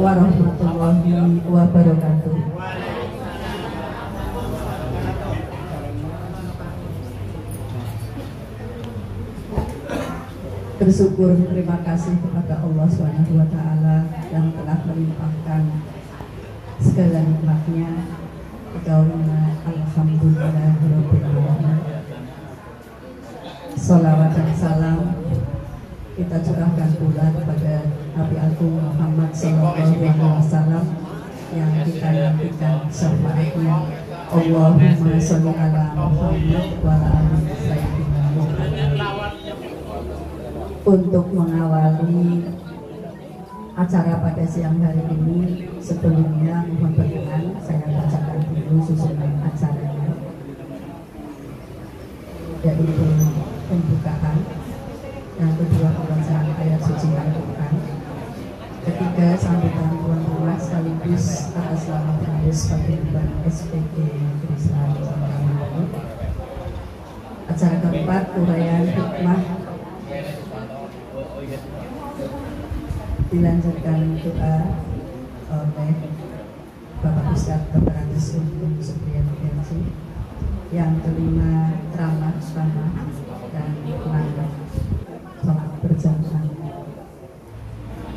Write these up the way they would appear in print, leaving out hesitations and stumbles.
warahmatullahi wabarakatuh. Bersyukur, terima kasih kepada Allah SWT yang telah melimpahkan segala nikmatnya. Kaulina alhamdulillahirabbil alamin. Salawat dan salam kita curahkan pula kepada Nabi Agung Muhammad SAW yang kita nantikan syafaatnya. Allahumma sholli ala Muhammad wa ala ali sayyidina Muhammad. Untuk mengawali acara pada siang hari ini, sebelumnya mohon berkenan saya bacakan dulu susunan acaranya, yaitu pembukaan, yang kedua pembacaan ayat suci Al-Quran, ketiga sambutan tuan rumah sekaligus atas nama Pengurus Paguyuban SPG Negeri Selatan. Acara keempat uraian hikmah, dilanjutkan doa oleh Bapak Ustadz Dr. Andes Untung Supriyadi Benci. Yang kelima ramah dan langgam sholat berjamaah.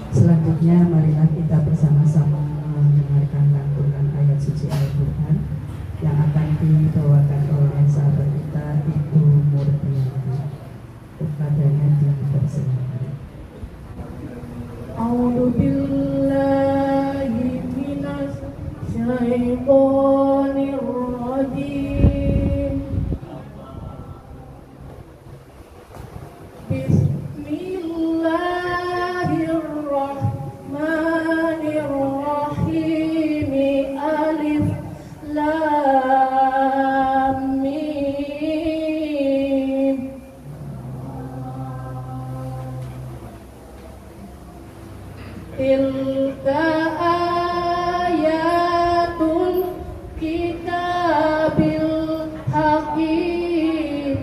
Selanjutnya marilah kita bersama-sama mendengarkan lantunan ayat suci Al-Quran yang akan dibawakan oleh sahabat kita Ibu Murtiati. Kepadanya dipersilakan. A'udzu billahi minasy syaithanir rajim. Bismillahirrahmanirrahim. Alif lam mim. Tilka ayatul kitabil hakim.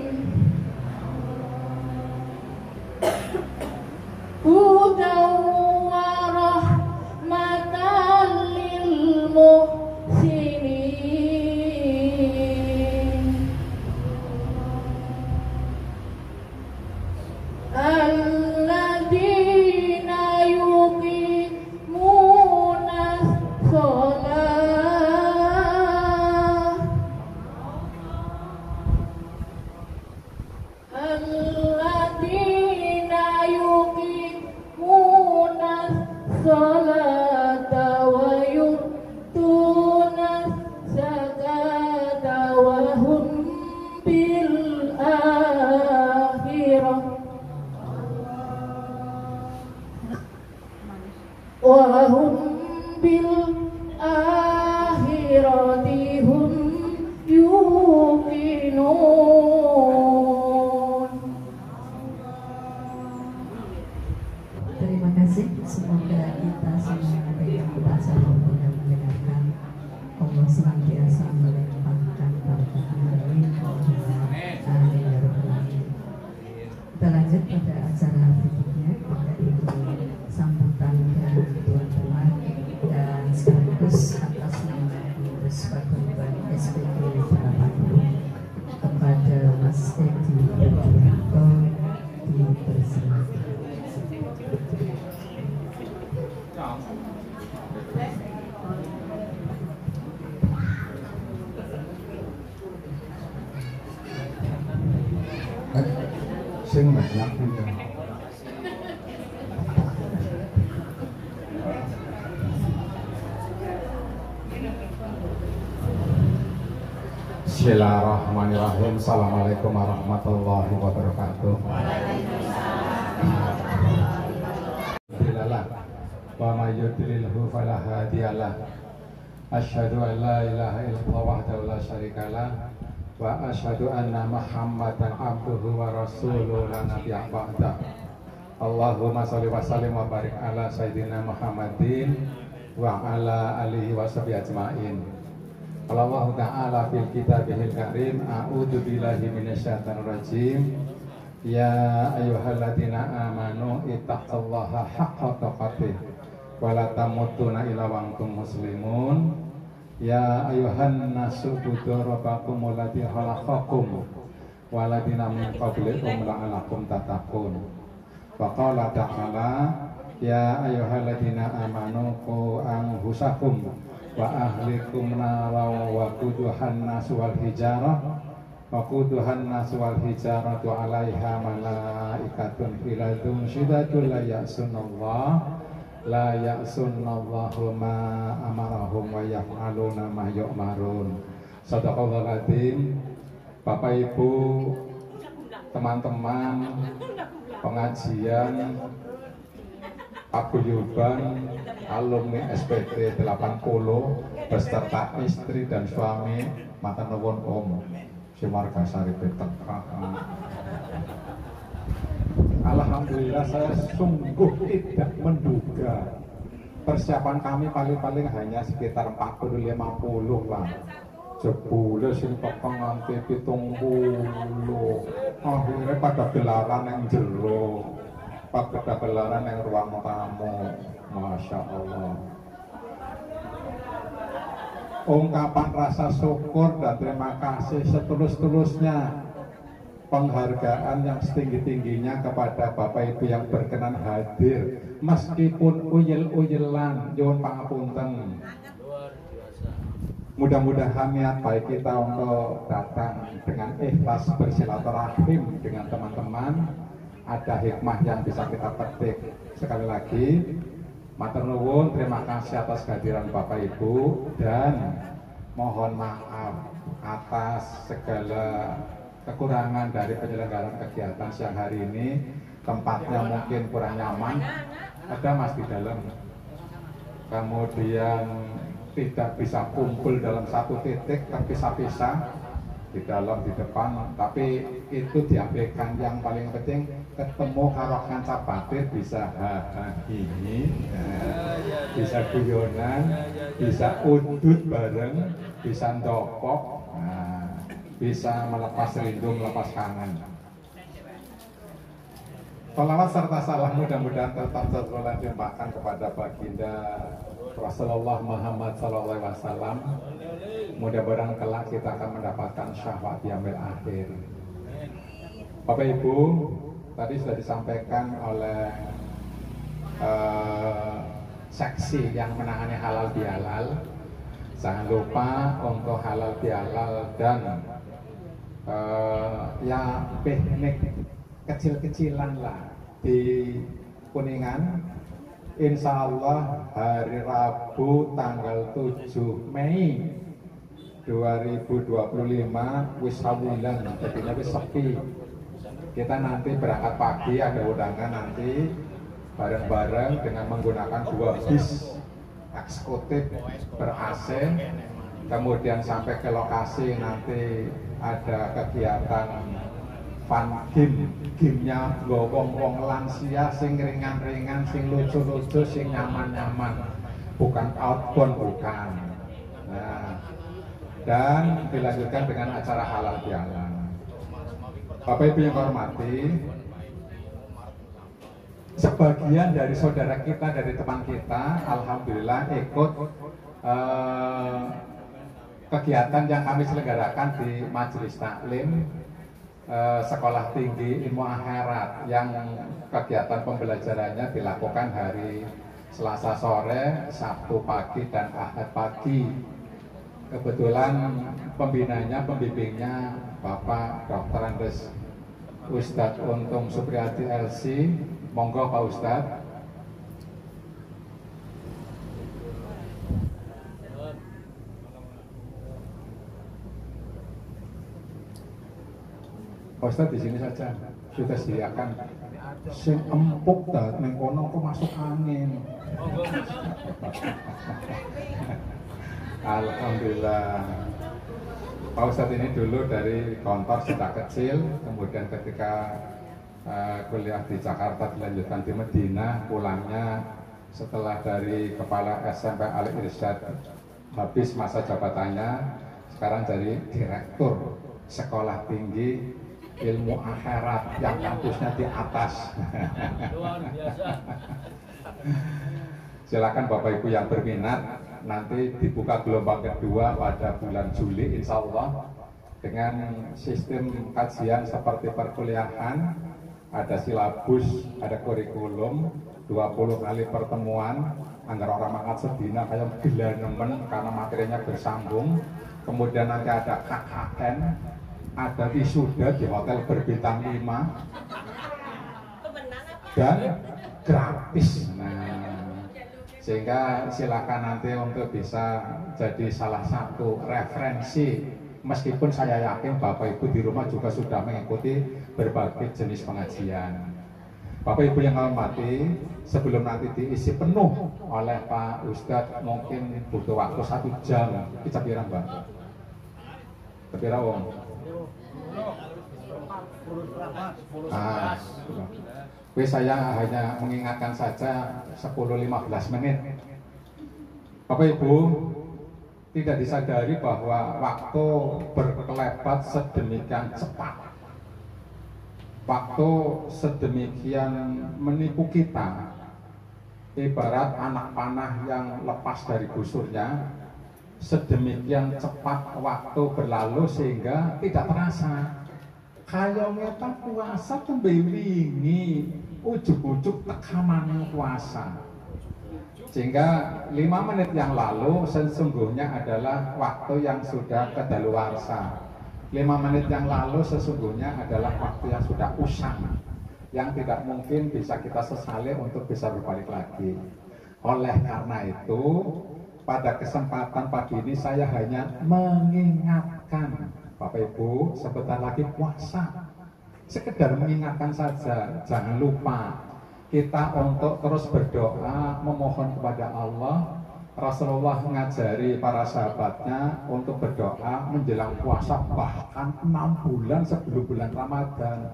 Hudan wa rahmatan lil muhsinin. Alladzina yuqimuna sholah. Alladzina yuqimuna sholata wa yu'tuna zakata wa hum bil akhirah hum yuqinun. Terima kasih. Semoga kita semua yang membaca maupun yang mendengarkan, Allah senantiasa melimpahkan berkah. Amin. Amin ya rabbal alamin. Kita lanjut pada acara berikutnya, yaitu sambutan dari tuan rumah dan sekaligus atas nama Pengurus Paguyuban SPG Palembang kepada Mas Edi Widianto dipersilakan. Sing banyak juga. Bismillahirrahmanirrahim. Assalamualaikum warahmatullahi wabarakatuh. Bilallah wa may yudlilhu fala hadiyalah. Asyhadu an la ilaha illallah wahdahu la syarikalah wa asyhadu anna Muhammadan abduhu wa rasuluhu la nabiyya ba'da. Allahumma sholli wa sallim wa barik ala sayyidina Muhammadin wa ala alihi wa sahbihi ajmain. Allah Ta'ala fil kitabihil karim. A'udzu billahi minasyaitonir rajim. Ya ayyuhalladzina amanu ittaqullaha haqqa tuqatih wala tamutunna illa wa antum muslimun. Ya ayuhan nasu budu rabbakum alladzi khalaqakum waladina min qablikum la'alakum tattaqun. Wa qala ta'ala ya ayyuhalladzina amanu qu anfusakum wa ahlikum naran wa quduhan nas wal hijarah wa quduhan nas wal hijaratu 'alaiha malaikatun ghiladun syidatul la ya'sunallahu ma amarahum wa yaf'aluna ma yu'marun. Shadaqallahul adzim. Bapak Ibu, teman-teman pengajian paguyuban alumni SPT 80 beserta istri dan suami matur nuwun Om Simargasari Petek. Alhamdulillah, saya sungguh tidak menduga persiapan kami paling-paling hanya sekitar 40-50 lah. Jebule sing tekeng nganti 70. Akhirnya pada gelaran yang jero, pada gelaran yang ruang tamu. Masya Allah. Ungkapan rasa syukur dan terima kasih setulus-tulusnya, penghargaan yang setinggi-tingginya kepada Bapak Ibu yang berkenan hadir meskipun uyel-uyelan, nyuwun pangapunten. Mudah-mudahan niat baik kita untuk datang dengan ikhlas bersilaturahim dengan teman-teman ada hikmah yang bisa kita petik. Sekali lagi matur nuwun, terima kasih atas kehadiran Bapak Ibu dan mohon maaf atas segala kekurangan dari penyelenggaraan kegiatan siang hari ini. Tempatnya mungkin kurang nyaman, ada Mas di dalam, kemudian tidak bisa kumpul dalam satu titik, terpisah-pisah di dalam, di depan, tapi itu diabaikan. Yang paling penting ketemu karo kanca batin, bisa gini, bisa guyonan, bisa udut bareng, bisa ndopok, bisa melepas rindu, melepas kangen. Salawat serta salam mudah-mudahan tetap terus limpahkan kepada baginda Rasulullah Muhammad SAW. Mudah-mudahan kelak kita akan mendapatkan syafaat yaumil akhir. Bapak Ibu, tadi sudah disampaikan oleh seksi yang menangani halal bihalal. Jangan lupa untuk halal bihalal dan ya piknik kecil-kecilan lah di Kuningan. Insya Allah hari Rabu tanggal 7 Mei 2025 wis sawulan, jadinya wis sepi. Kita nanti berangkat pagi, ada undangan nanti bareng-bareng dengan menggunakan 2 bis eksekutif ber-AC. Kemudian sampai ke lokasi nanti ada kegiatan fun game-nya wong-wong lansia sing ringan-ringan, sing lucu-lucu, sing nyaman-nyaman, bukan outbound, bukan. Nah, dan dilanjutkan dengan acara halal bihalal. Bapak Ibu yang hormati, sebagian dari saudara kita, dari teman kita, alhamdulillah ikut kegiatan yang kami selenggarakan di Majelis Taklim Sekolah Tinggi Ilmu Akhirat, yang kegiatan pembelajarannya dilakukan hari Selasa sore, Sabtu pagi, dan Ahad pagi. Kebetulan pembinanya, pembimbingnya Bapak Dr. Andes Ustadz Untung Supriyadi LC. Monggo Pak Ustadz. Pak Ustadz di sini saja, sudah sediakan sing empuk dah, mengkono kok masuk angin. Alhamdulillah. Pak Ustadz ini dulu dari kantor sejak kecil, kemudian ketika kuliah di Jakarta dilanjutkan di Medina, pulangnya setelah dari kepala SMP Al Irsyad habis masa jabatannya, sekarang jadi direktur Sekolah Tinggi Ilmu Akhirat yang kampusnya di atas. Luar biasa. Silakan Bapak Ibu yang berminat, nanti dibuka gelombang kedua pada bulan Juli insya Allah dengan sistem kajian seperti perkuliahan, ada silabus, ada kurikulum, 20 kali pertemuan, anggar orang makan sedina kayak gila nemen karena materinya bersambung. Kemudian nanti ada KKN, ada wisuda di hotel berbintang 5 dan gratis. Nah, sehingga silakan nanti untuk bisa jadi salah satu referensi, meskipun saya yakin Bapak Ibu di rumah juga sudah mengikuti berbagai jenis pengajian. Bapak Ibu yang hormati, sebelum nanti diisi penuh oleh Pak Ustadz, mungkin butuh waktu 1 jam. Kita kira Mbak? Kira Om? Saya hanya mengingatkan saja 10-15 menit. Bapak Ibu, tidak disadari bahwa waktu berkelebat sedemikian cepat, waktu sedemikian menipu kita, ibarat anak panah yang lepas dari busurnya. Sedemikian cepat waktu berlalu sehingga tidak terasa. Kayak ngeta puasa tembelingi, ujuk-ujuk tekaman puasa. Sehingga 5 menit yang lalu sesungguhnya adalah waktu yang sudah kedaluarsa. 5 menit yang lalu sesungguhnya adalah waktu yang sudah usang, yang tidak mungkin bisa kita sesali untuk bisa berbalik lagi. Oleh karena itu, pada kesempatan pagi ini saya hanya mengingatkan Bapak Ibu, sebentar lagi puasa. Sekedar mengingatkan saja, jangan lupa kita untuk terus berdoa, memohon kepada Allah. Rasulullah mengajari para sahabatnya untuk berdoa menjelang puasa, bahkan 6 bulan sebelum bulan Ramadan.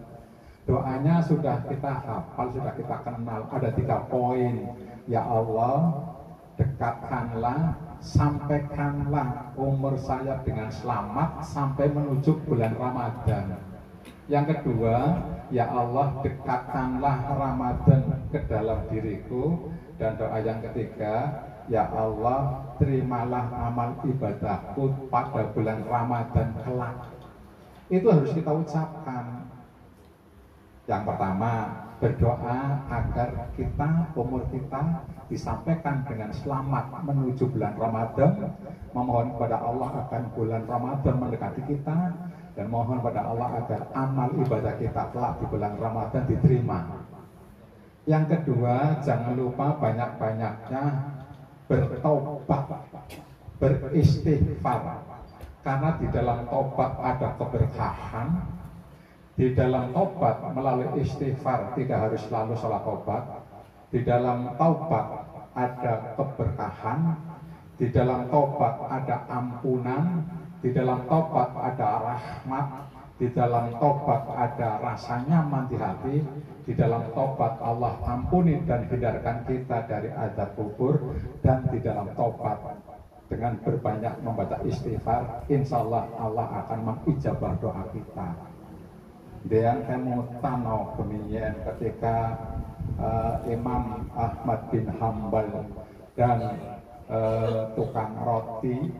Doanya sudah kita hafal, sudah kita kenal. Ada 3 poin. Ya Allah, dekatkanlah, sampaikanlah umur saya dengan selamat sampai menuju bulan Ramadan. Yang kedua, ya Allah, dekatkanlah Ramadan ke dalam diriku. Dan doa yang ketiga, ya Allah, terimalah amal ibadahku pada bulan Ramadan kelak. Itu harus kita ucapkan. Yang pertama, berdoa agar kita, umur kita disampaikan dengan selamat menuju bulan Ramadan, memohon kepada Allah akan bulan Ramadan mendekati kita, dan mohon kepada Allah agar amal ibadah kita kelak di bulan Ramadan diterima. Yang kedua, jangan lupa banyak-banyaknya bertobat, beristighfar, karena di dalam tobat ada keberkahan. Di dalam taubat melalui istighfar tidak harus selalu sholat taubat. Di dalam taubat ada keberkahan. Di dalam taubat ada ampunan. Di dalam taubat ada rahmat. Di dalam taubat ada rasa nyaman di hati. Di dalam taubat Allah ampuni dan hindarkan kita dari azab kubur. Dan di dalam taubat dengan berbanyak membaca istighfar, insya Allah Allah akan mengijabah doa kita. Dan kamu tanau kemudian ketika Imam Ahmad bin Hambal dan tukang roti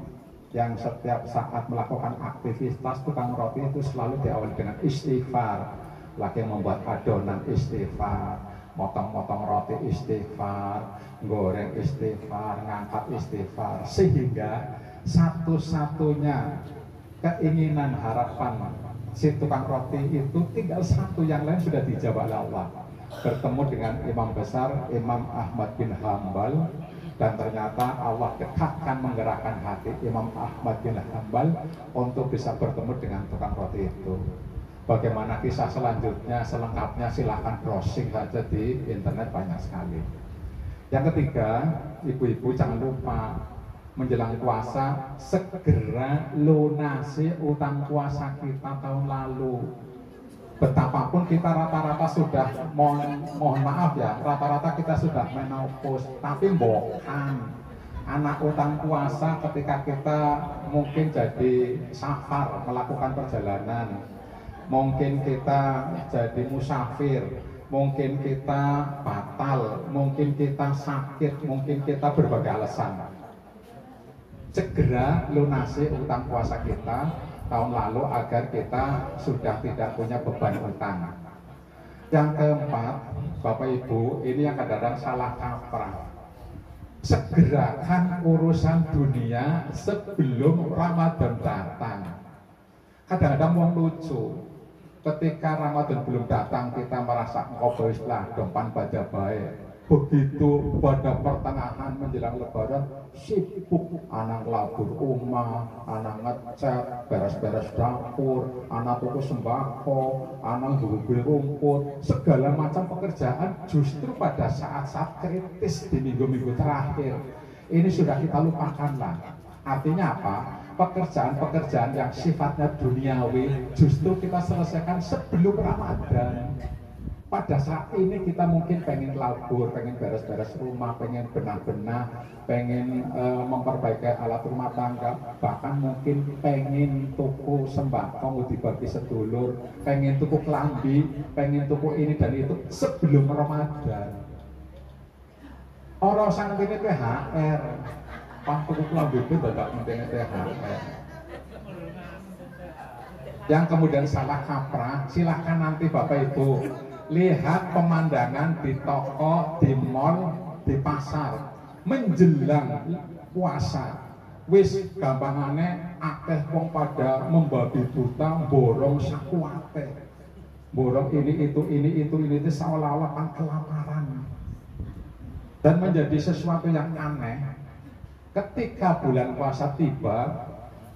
yang setiap saat melakukan aktivitas, tukang roti itu selalu diawali dengan istighfar. Lagi membuat adonan istighfar, motong-motong roti istighfar, goreng istighfar, ngangkat istighfar, sehingga satu-satunya keinginan harapan si tukang roti itu tinggal satu, yang lain sudah dijawab oleh Allah. Bertemu dengan imam besar Imam Ahmad bin Hambal, dan ternyata Allah dekatkan menggerakkan hati Imam Ahmad bin Hambal untuk bisa bertemu dengan tukang roti itu. Bagaimana kisah selanjutnya selengkapnya silahkan browsing saja di internet, banyak sekali. Yang ketiga, ibu-ibu jangan lupa menjelang puasa segera lunasi utang puasa kita tahun lalu. Betapapun kita rata-rata sudah mohon maaf ya, rata-rata kita sudah menopause, tapi bukan anak utang puasa ketika kita mungkin jadi safar melakukan perjalanan, mungkin kita jadi musafir, mungkin kita batal, mungkin kita sakit, mungkin kita berbagai alasan. Segera lunasi utang puasa kita tahun lalu agar kita sudah tidak punya beban utang. Yang keempat, Bapak Ibu, ini yang kadang-kadang salah kaprah. Segerakan urusan dunia sebelum Ramadan datang. Kadang-kadang mau lucu, ketika Ramadan belum datang kita merasa ngobrollah dompan pada baik. Begitu pada pertengahan menjelang Lebaran sibuk, anak labur rumah, anak ngecat, beres-beres dapur, anak tuku sembako, anak gugur rumput, segala macam pekerjaan justru pada saat-saat kritis di minggu-minggu terakhir ini sudah kita lupakanlah. Artinya apa? Pekerjaan-pekerjaan yang sifatnya duniawi justru kita selesaikan sebelum Ramadan. Pada saat ini kita mungkin pengen labur, pengen beres-beres rumah, pengen benah-benah, pengen memperbaiki alat rumah tangga, bahkan mungkin pengen tuku sembako dibagi sedulur, pengen tuku kelambi, pengen tuku ini dan itu sebelum Ramadan. Orang sang ini THR, pas tuku kelambi itu tidak penting THR. Yang kemudian salah kaprah, silahkan nanti Bapak Ibu lihat pemandangan di toko, di mall, di pasar menjelang puasa. Wis gampangane akeh wong pada membabi buta borong sakuate. Borong ini itu seolah-olah kan kelaparan. Dan menjadi sesuatu yang aneh ketika bulan puasa tiba,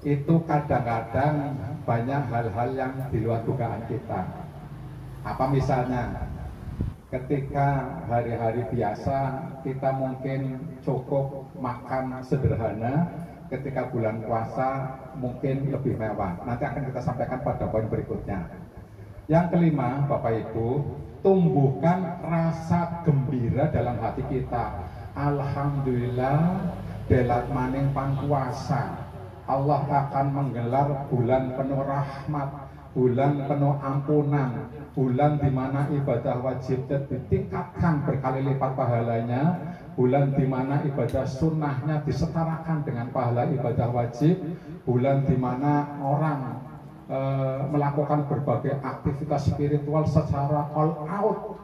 itu kadang-kadang banyak hal-hal yang di luar dugaan kita. Apa misalnya ketika hari-hari biasa kita mungkin cukup makan sederhana, ketika bulan puasa mungkin lebih mewah. Nanti akan kita sampaikan pada poin berikutnya. Yang kelima, Bapak Ibu, tumbuhkan rasa gembira dalam hati kita. Alhamdulillah, delat maning pangkuasa, Allah akan menggelar bulan penuh rahmat, bulan penuh ampunan, bulan di mana ibadah wajib ditingkatkan berkali lipat pahalanya, bulan di mana ibadah sunnahnya disetarakan dengan pahala ibadah wajib, bulan di mana orang melakukan berbagai aktivitas spiritual secara all out.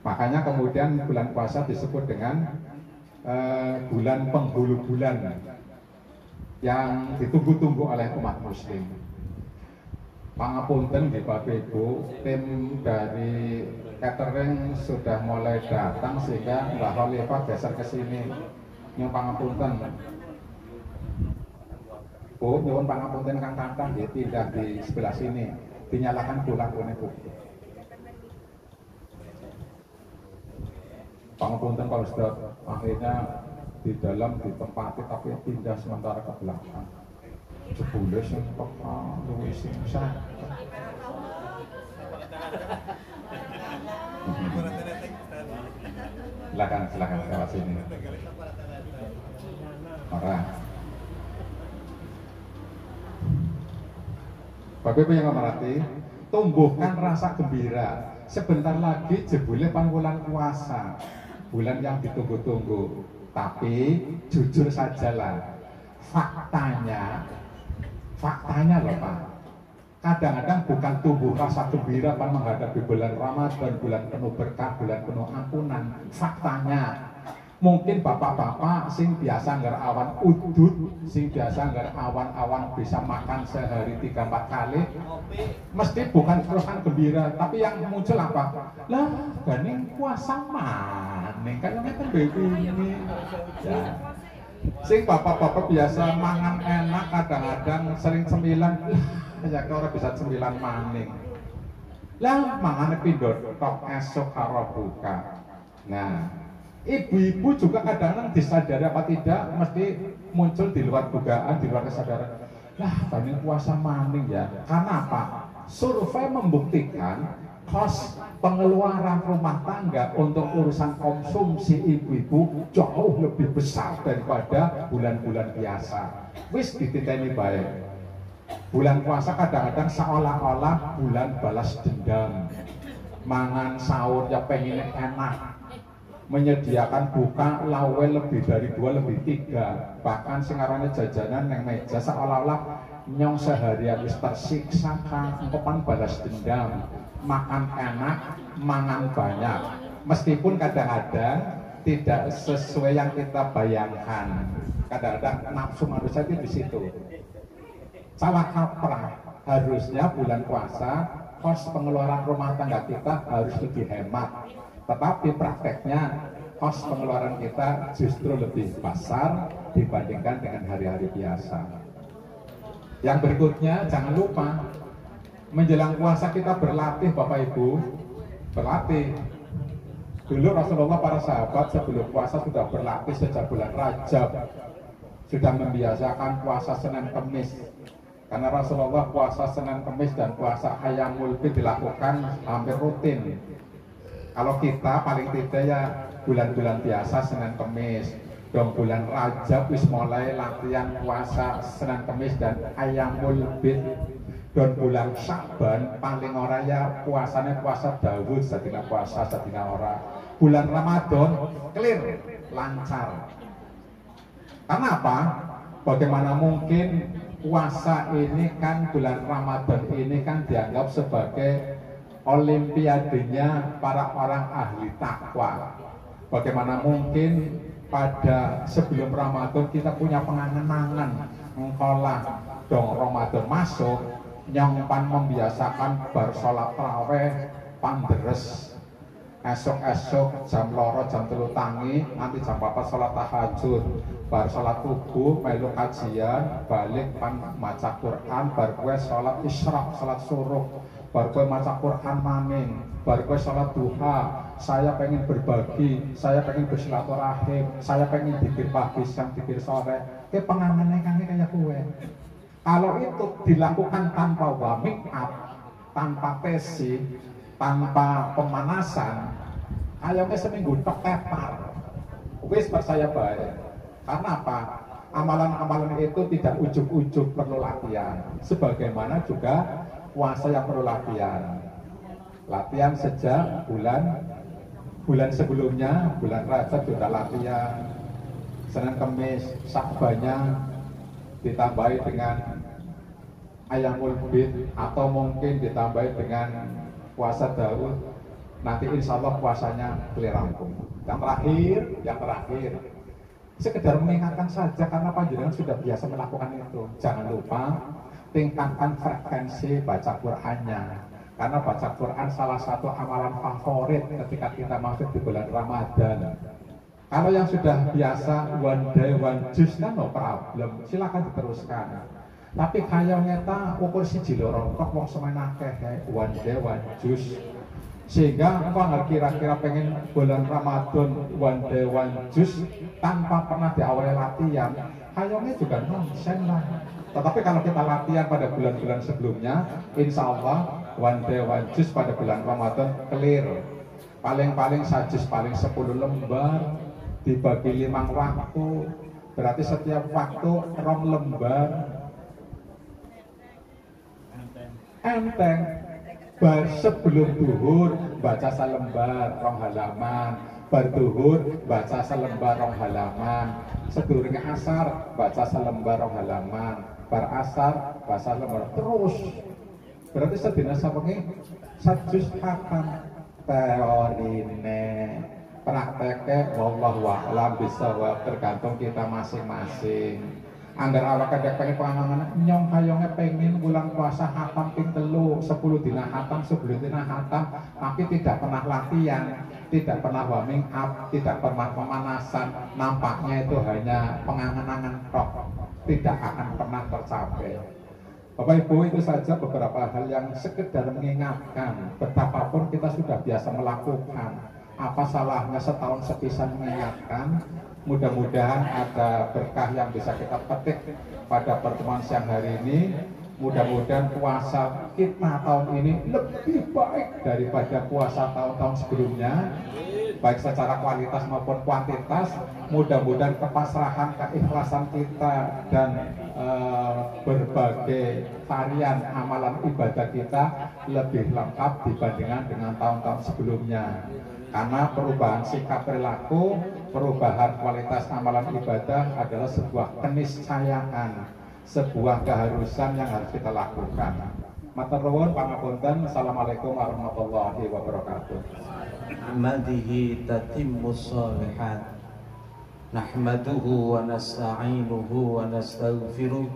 Makanya kemudian bulan puasa disebut dengan bulan penghulu bulan yang ditunggu-tunggu oleh umat muslim. Pangapunten di Bapak Ibu, tim dari catering sudah mulai datang sehingga Mbak Khalifah geser ke sini. Nyuwun pangapunten. Bu, nyuwun pangapunten Kang Tatang dia pindah di sebelah sini. Dinyalakan lampunya Bu. Pangapunten kalau sudah akhirnya di dalam ditempati tapi pindah sementara ke belakang. Jebule sing peka luwih sing sak. Silakan lewat sini. Marah. Bapak Ibu yang merhati, tumbuhkan rasa gembira. Sebentar lagi jebule bulan puasa, bulan yang ditunggu-tunggu. Tapi jujur sajalah, faktanya loh Pak, kadang-kadang bukan tumbuh rasa gembira Pak menghadapi bulan Ramadan, bulan penuh berkah, bulan penuh ampunan. Faktanya mungkin bapak-bapak sing biasa ngger awan udut, sing biasa ngger awan-awan bisa makan sehari 3-4 kali, mesti bukan terusan gembira, tapi yang muncul apa? Lah, ganing puasa maning kan ngeten ini. Ya. Sing bapak-bapak biasa mangan enak kadang-kadang sering cemilan, ya orang bisa cemilan maning. Lah, mangane pindho tok esok karo buka. Nah, ibu-ibu juga kadang-kadang disadari apa tidak mesti muncul di luar dugaan, di luar kesadaran. Lah, banyak puasa maning ya. Karena apa? Survei membuktikan kos pengeluaran rumah tangga untuk urusan konsumsi ibu-ibu jauh lebih besar daripada bulan-bulan biasa. Wis dititeni baik. Bulan puasa kadang-kadang seolah-olah bulan balas dendam. mangan sahur ya pengen enak, menyediakan buka lawe lebih dari 2 lebih 3, bahkan singarane jajanan yang meja seolah-olah nyong seharian wis tersiksa kan engkopan balas dendam, makan enak, mangan banyak, meskipun kadang-kadang tidak sesuai yang kita bayangkan. Kadang-kadang nafsu manusia itu di situ. Salah kaprah. Harusnya bulan puasa kos pengeluaran rumah tangga kita harus lebih hemat. Tetapi prakteknya kos pengeluaran kita justru lebih besar dibandingkan dengan hari-hari biasa. Yang berikutnya jangan lupa menjelang puasa kita berlatih Bapak Ibu, berlatih. Dulu Rasulullah para sahabat sebelum puasa sudah berlatih sejak bulan Rajab, sudah membiasakan puasa Senin Kemis. Karena Rasulullah puasa Senin Kemis dan puasa Ayyamul Bid dilakukan hampir rutin. Kalau kita paling tidak ya bulan-bulan biasa Senin Kemis. Dong bulan Rajab wis mulai latihan puasa Senin Kemis dan Ayyamul Bid. Dan bulan Sya'ban paling ora ya puasanya puasa Daud, sedina puasa sedina ora. Bulan Ramadan clear, lancar. Karena apa? Bagaimana mungkin puasa ini kan bulan Ramadan ini kan dianggap sebagai olimpiadenya para orang ahli takwa. Bagaimana mungkin pada sebelum Ramadan kita punya pengangen-angen mengkolah dong Ramadan masuk nyongpan membiasakan bar sholat taraweh panderes esok-esok jam loro jam 3 tangi nanti jam 4 sholat tahajud bar sholat subuh melu kajian balik pan maca Quran bar kue sholat isyraq sholat suruh bar kue maca Quran maning bar kue sholat duha saya pengen berbagi saya pengen bersilaturahim saya pengen dikir pagi siang dikir sore ke pengangannya kayak kue. Kalau itu dilakukan tanpa warming up, tanpa tesi, tanpa pemanasan, ayamnya seminggu tok tepar. Wis percaya baik. Karena apa? Amalan-amalan itu tidak ujuk-ujuk perlu latihan. Sebagaimana juga puasa yang perlu latihan. Latihan sejak bulan sebelumnya, bulan Rajab sudah latihan. Senin Kemis, Sya'bannya ditambahi dengan Ayyamul Bid atau mungkin ditambahi dengan puasa Daud, nanti insya Allah puasanya clear rampung. Yang terakhir sekedar mengingatkan saja karena panjenengan sudah biasa melakukan itu. Jangan lupa tingkatkan frekuensi baca Qur'annya, karena baca Qur'an salah satu amalan favorit ketika kita masuk di bulan Ramadan. Kalau yang sudah biasa one day one juice kan no problem, silakan diteruskan. Tapi kaya ngeta ukur siji loro kok wong semen akeh one day one juice. Sehingga engkau kira-kira pengen bulan Ramadan one day one juice tanpa pernah diawali latihan, kayaknya juga nonsen lah. Tetapi kalau kita latihan pada bulan-bulan sebelumnya, insya Allah one day one juice pada bulan Ramadan clear. Paling-paling sajus paling 10 lembar dibagi 5 waktu, berarti setiap waktu 2 lembar. Enteng. Bar sebelum duhur baca salembar 2 halaman, bar duhur baca salembar 2 halaman, sedurunge asar baca salembar 2 halaman, bar asar baca lembar terus. Berarti sedina sawengi sajus hatam teorine. Prakteknya wallahu a'lam bishawab, tergantung kita masing-masing. Angger awak kadang pengen pengalaman nyong kayongnya pengen bulan puasa hatam ping 3 10 dina hatam 10 dina hatam, tapi tidak pernah latihan, tidak pernah warming up, tidak pernah pemanasan. Nampaknya itu hanya pengangan-angan tok, tidak akan pernah tercapai. Bapak Ibu, itu saja beberapa hal yang sekedar mengingatkan. Betapapun kita sudah biasa melakukan, apa salahnya setahun sepisan mengingatkan. Mudah-mudahan ada berkah yang bisa kita petik pada pertemuan siang hari ini. Mudah-mudahan puasa kita tahun ini lebih baik daripada puasa tahun-tahun sebelumnya. baik secara kualitas maupun kuantitas. Mudah-mudahan kepasrahan, keikhlasan kita dan berbagai varian amalan ibadah kita lebih lengkap dibandingkan dengan tahun-tahun sebelumnya. Karena perubahan sikap perilaku, perubahan kualitas amalan ibadah adalah sebuah keniscayaan, sebuah keharusan yang harus kita lakukan. Matur nuwun pangapunten. Assalamualaikum warahmatullahi wabarakatuh. Ahmadihi tatimmus shalihat. Nahmaduhu wa nasta'inuhu wa nastaghfiruh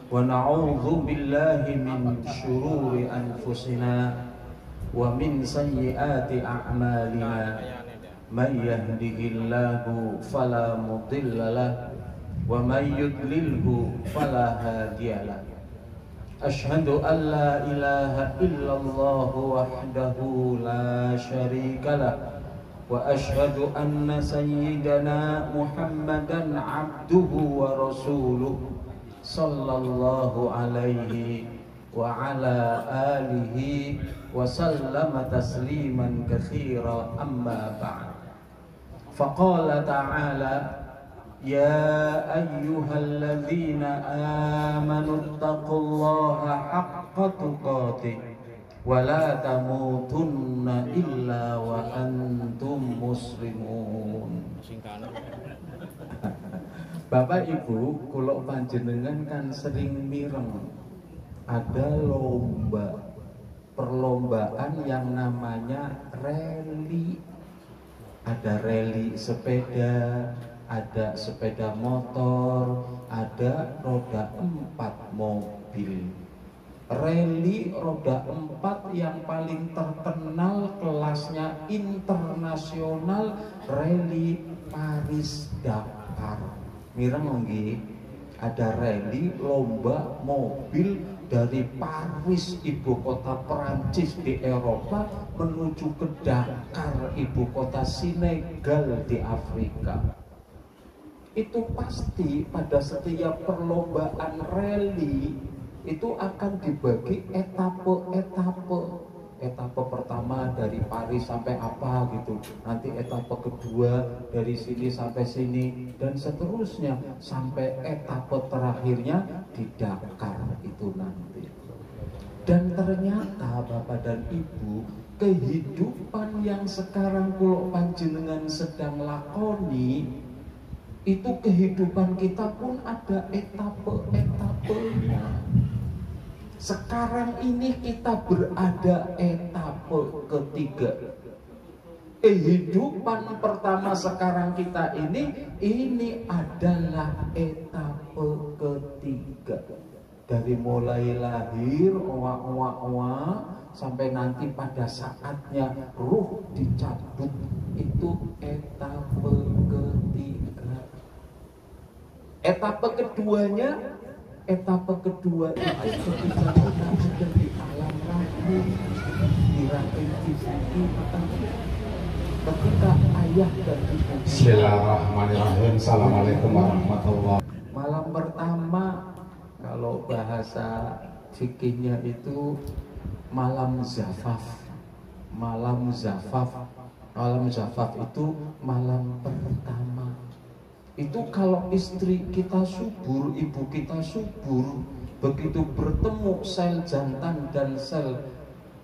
wa na'udzu billahi min syururi anfusina wa min sayyiati a'malina. May yahdihillahu fala mudilla lahu wa may yudlilhu fala hadiya lahu. Asyhadu an la ilaha illallah wahdahu la syarika lah wa asyhadu anna sayyidana Muhammadan abduhu wa rasuluh sallallahu alaihi wa ala alihi wa sallama tasliman katsira amma ba'd. Faqala ta'ala يا أيها الذين آمنوا اتقوا الله حق تقاته ولا تموتن إلا وأنتم مسلمون. Bapak Ibu, kula panjenengan kan sering mireng ada lomba, perlombaan yang namanya rally. Ada rally sepeda, ada sepeda motor, ada roda 4 mobil. Rally roda 4 yang paling terkenal kelasnya internasional, rally Paris-Dakar. Mireng nggih, ada rally lomba mobil dari Paris, ibu kota Perancis di Eropa, menuju ke Dakar, ibu kota Senegal di Afrika. Itu pasti pada setiap perlombaan rally itu akan dibagi etape-etape. Etape pertama dari Paris sampai apa gitu, nanti etape kedua dari sini sampai sini, dan seterusnya sampai etape terakhirnya di Dakar itu nanti. Dan ternyata Bapak dan Ibu, kehidupan yang sekarang kula panjenengan sedang lakoni itu, kehidupan kita pun ada etape-etapenya. Sekarang ini kita berada etape ketiga. Kehidupan pertama sekarang kita ini adalah etape ketiga. Dari mulai lahir, owa-owa sampai nanti pada saatnya ruh dicabut, itu etape ketiga. Etape keduanya, etape kedua itu ketika kita sudah di alam rahim, di rahim ibu kita, ketika ayah dan ibu. Bismillahirrahmanirrahim. Assalamualaikum warahmatullahi wabarakatuh. Malam pertama, kalau bahasa fikihnya itu malam zafaf. Malam zafaf. Malam zafaf itu malam pertama. Itu kalau istri kita subur, ibu kita subur, begitu bertemu sel jantan dan sel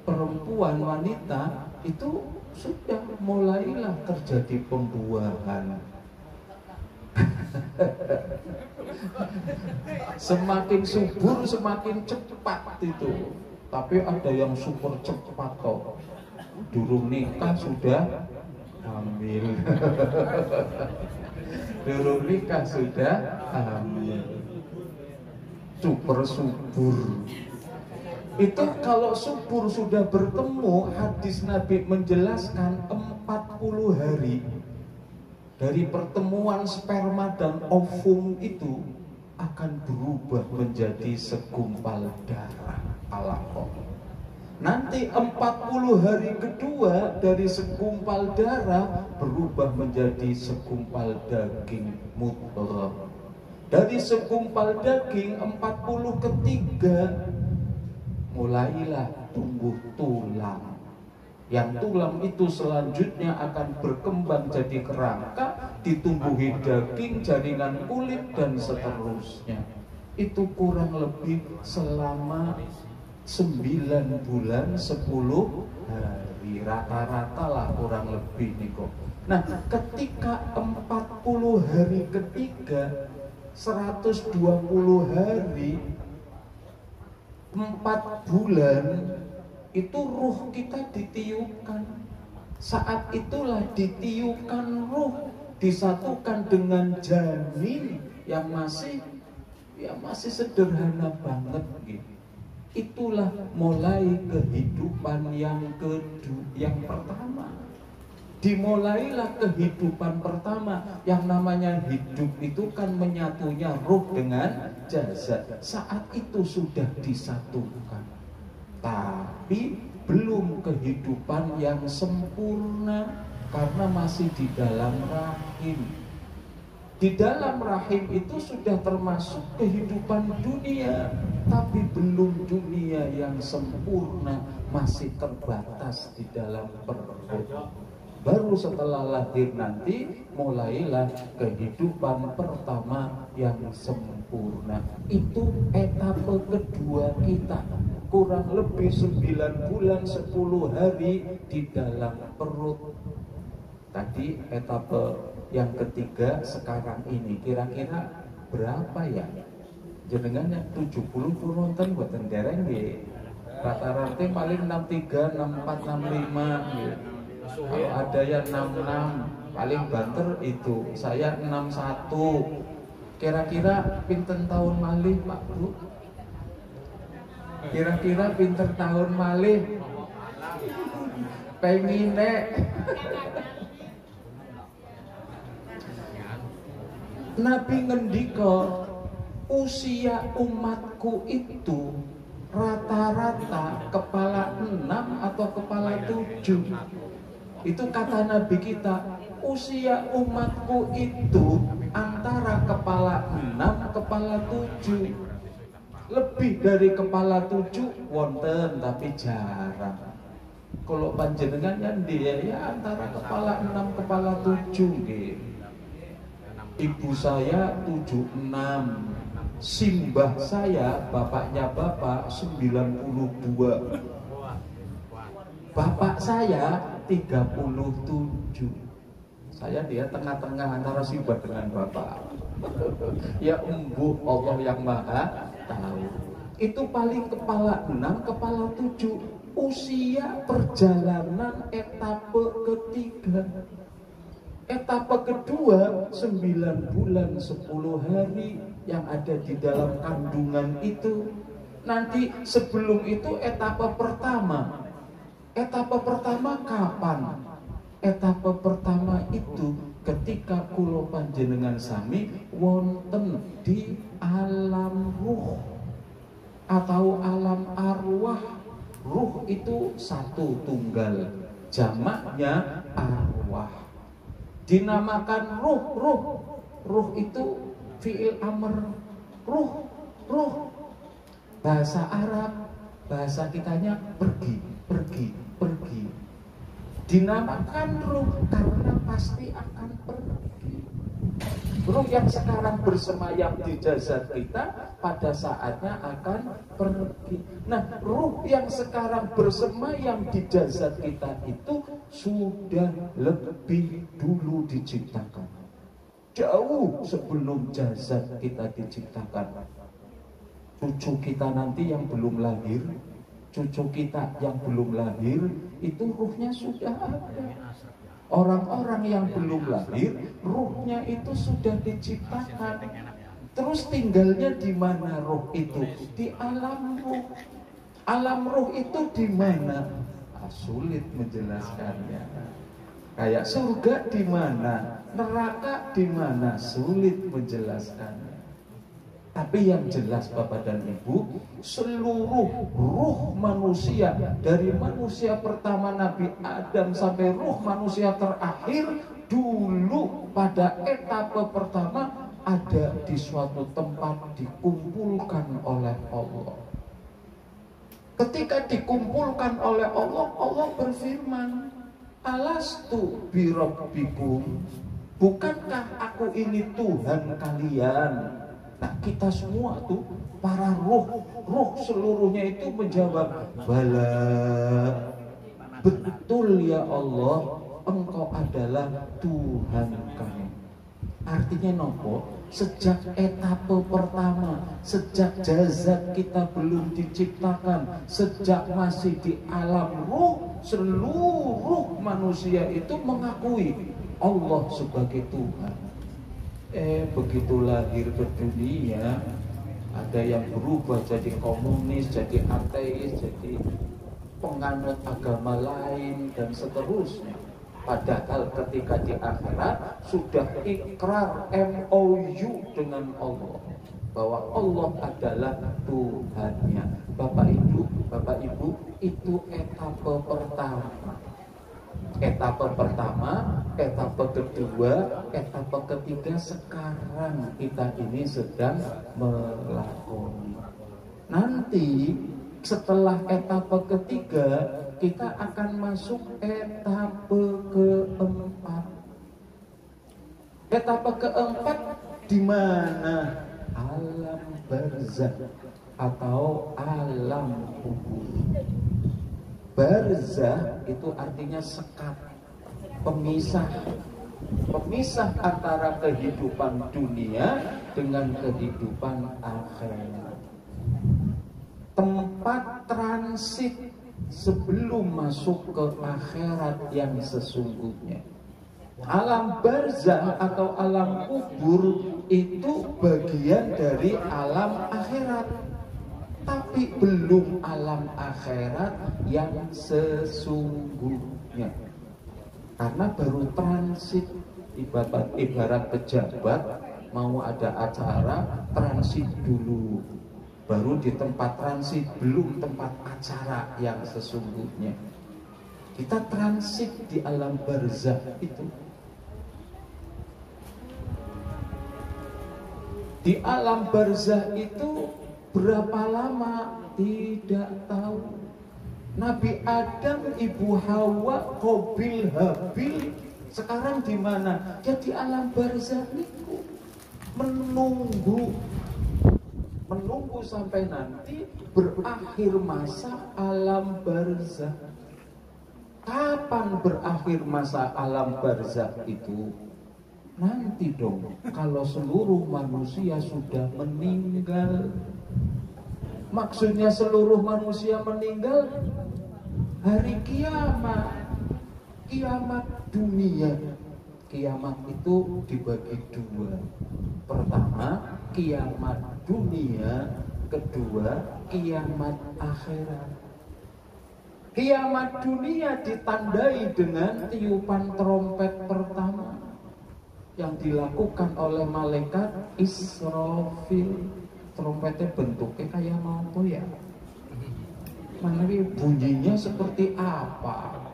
perempuan wanita, itu sudah mulailah terjadi pembuahan. Semakin subur semakin cepat itu. Tapi ada yang super cepat kok, durung nikah sudah hamil. Durung nikah sudah hamil, super subur. Itu kalau subur sudah bertemu, hadis Nabi menjelaskan 40 hari dari pertemuan sperma dan ovum itu akan berubah menjadi segumpal darah alaqah. Nanti 40 hari kedua dari segumpal darah berubah menjadi segumpal daging mudghah. Dari segumpal daging 40 ketiga mulailah tumbuh tulang. Yang tulang itu selanjutnya akan berkembang jadi kerangka, ditumbuhi daging, jaringan kulit, dan seterusnya. Itu kurang lebih selama 9 bulan 10 hari, rata-rata lah kurang lebih nih kok. Nah, ketika 40 hari ketiga, 120 hari, 4 bulan, itu ruh kita ditiupkan. Saat itulah ditiupkan ruh, disatukan dengan janin yang masih sederhana banget gitu. Itulah mulai kehidupan yang pertama. Dimulailah kehidupan pertama. Yang namanya hidup itu kan menyatunya ruh dengan jasad. Saat itu sudah disatukan. Tapi belum kehidupan yang sempurna karena masih di dalam rahim. Di dalam rahim itu sudah termasuk kehidupan dunia, tapi belum dunia yang sempurna, masih terbatas di dalam perut. Baru setelah lahir nanti mulailah kehidupan pertama yang sempurna. Itu etapa kedua kita, kurang lebih 9 bulan 10 hari di dalam perut. Tadi etapa yang ketiga sekarang ini kira-kira berapa ya? Jenengannya 70 penonton buatan dereng nggih. Rata-rata paling 63, 64, 65 gitu. Kalau ada yang 66, paling banter itu. Saya 61. Kira-kira pinten tahun malih Pak Bu? Kira-kira pinten tahun malih? Pengine. Nabi ngendika, usia umatku itu rata-rata kepala 6 atau kepala 7. Itu kata Nabi kita, usia umatku itu antara kepala 6 kepala 7. Lebih dari kepala 7 wonten tapi jarang. Kalau panjenengan dia ya antara kepala 6 kepala 7 gitu. Ibu saya 76, simbah saya bapaknya bapak 92, bapak saya 37. Saya dia tengah-tengah antara simbah dengan bapak. Ya embuh Allah yang maha tahu. Itu paling kepala 6 kepala 7. Usia perjalanan etapa ketiga. Etapa kedua 9 bulan 10 hari yang ada di dalam kandungan itu. Nanti sebelum itu etapa pertama. Etapa pertama kapan? Etapa pertama itu ketika kula panjenengan sami wonten di alam ruh atau alam arwah. Ruh itu satu tunggal, jamaknya arwah. Dinamakan ruh itu fi'il amr, ruh. Bahasa Arab, bahasa kitanya pergi. Dinamakan ruh karena pasti akan pergi. Ruh yang sekarang bersemayam di jasad kita pada saatnya akan pergi. Nah, ruh yang sekarang bersemayam di jasad kita itu sudah lebih dulu diciptakan. Jauh sebelum jasad kita diciptakan. Cucu kita nanti yang belum lahir, cucu kita yang belum lahir, itu ruhnya sudah ada. Orang-orang yang belum lahir, ruhnya itu sudah diciptakan. Terus tinggalnya di mana ruh itu? Di alam ruh. Alam ruh itu di mana? Sulit menjelaskannya. Kayak surga di mana? Neraka di mana? Sulit menjelaskannya. Tapi yang jelas Bapak dan Ibu, seluruh ruh manusia, dari manusia pertama Nabi Adam sampai ruh manusia terakhir, dulu pada etapa pertama ada di suatu tempat dikumpulkan oleh Allah. Ketika dikumpulkan oleh Allah, Allah berfirman, alastu birabbikum, bukankah aku ini Tuhan kalian? Nah, kita semua tuh para ruh seluruhnya itu menjawab, bala, betul ya Allah, engkau adalah Tuhan kami. Artinya nopo? Sejak etape pertama, sejak jazat kita belum diciptakan, sejak masih di alam ruh, seluruh manusia itu mengakui Allah sebagai Tuhan. Begitu lahir ke dunia, ada yang berubah jadi komunis, jadi ateis, jadi penganut agama lain, dan seterusnya. Padahal ketika di akhirat sudah ikrar MOU dengan Allah bahwa Allah adalah Tuhannya. Bapak Ibu, itu etape pertama. Etape pertama, etape kedua, etape ketiga, sekarang kita ini sedang melakoni. Nanti setelah etape ketiga, kita akan masuk etape keempat. Etape keempat di mana? Alam barzakh atau alam kubur. Barzakh itu artinya sekat, pemisah antara kehidupan dunia dengan kehidupan akhirat. Tempat transit sebelum masuk ke akhirat yang sesungguhnya. Alam barzakh atau alam kubur itu bagian dari alam akhirat, tapi belum alam akhirat yang sesungguhnya. Karena baru transit, ibarat pejabat mau ada acara, transit dulu. Baru di tempat transit, belum tempat acara yang sesungguhnya. Kita transit di alam barzakh itu. Di alam barzakh itu berapa lama? Tidak tahu. Nabi Adam, Ibu Hawa, Qabil, Habil sekarang di mana? Ya di alam barzakh itu. Menunggu sampai nanti berakhir masa alam barzakh. Kapan berakhir masa alam barzakh itu? Nanti dong, kalau seluruh manusia sudah meninggal. Maksudnya seluruh manusia meninggal hari kiamat. Kiamat dunia. Kiamat itu dibagi dua. Pertama, kiamat dunia. Kedua, kiamat akhirat. Kiamat dunia ditandai dengan tiupan trompet pertama yang dilakukan oleh malaikat Israfil. Trompetnya bentuknya kayak apa ya? Mana bunyinya seperti apa?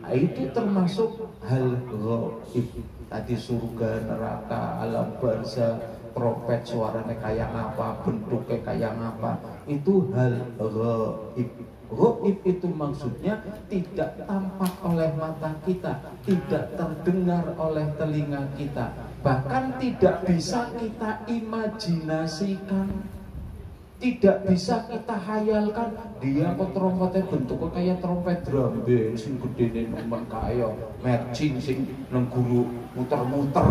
Nah, itu termasuk hal gaib. Tadi surga, neraka, alam barzakh, trompet suaranya kayak apa, bentuknya kayak apa, itu hal gaib. Gaib itu maksudnya tidak tampak oleh mata kita, tidak terdengar oleh telinga kita, bahkan tidak bisa kita imajinasikan, tidak bisa kita hayalkan. Dia kok trompetnya bentuknya kayak trompet drum band sing gedene nemen kaya mercing sing nang guru muter-muter.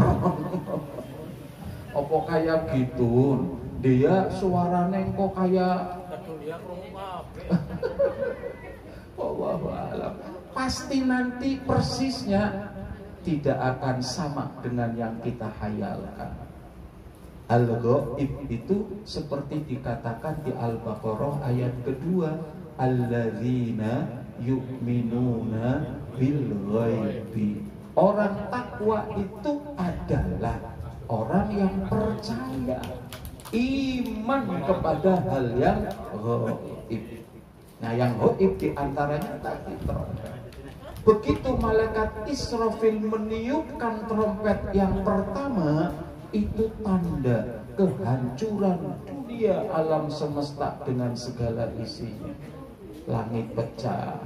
Apa kayak gitu? Dia suaranya kok kayak Wallahualam. Pasti nanti persisnya tidak akan sama dengan yang kita hayalkan. Al-Ghaib itu seperti dikatakan di Al-Baqarah ayat kedua, alladzina yu'minuna bil ghaibi. Orang takwa itu adalah orang yang percaya, iman kepada hal yang ghaib. Nah, yang ghaib diantaranya tadi trompet. Begitu malaikat Israfil meniupkan trompet yang pertama, itu tanda kehancuran dunia. manusia, alam semesta dengan segala isinya. Langit pecah,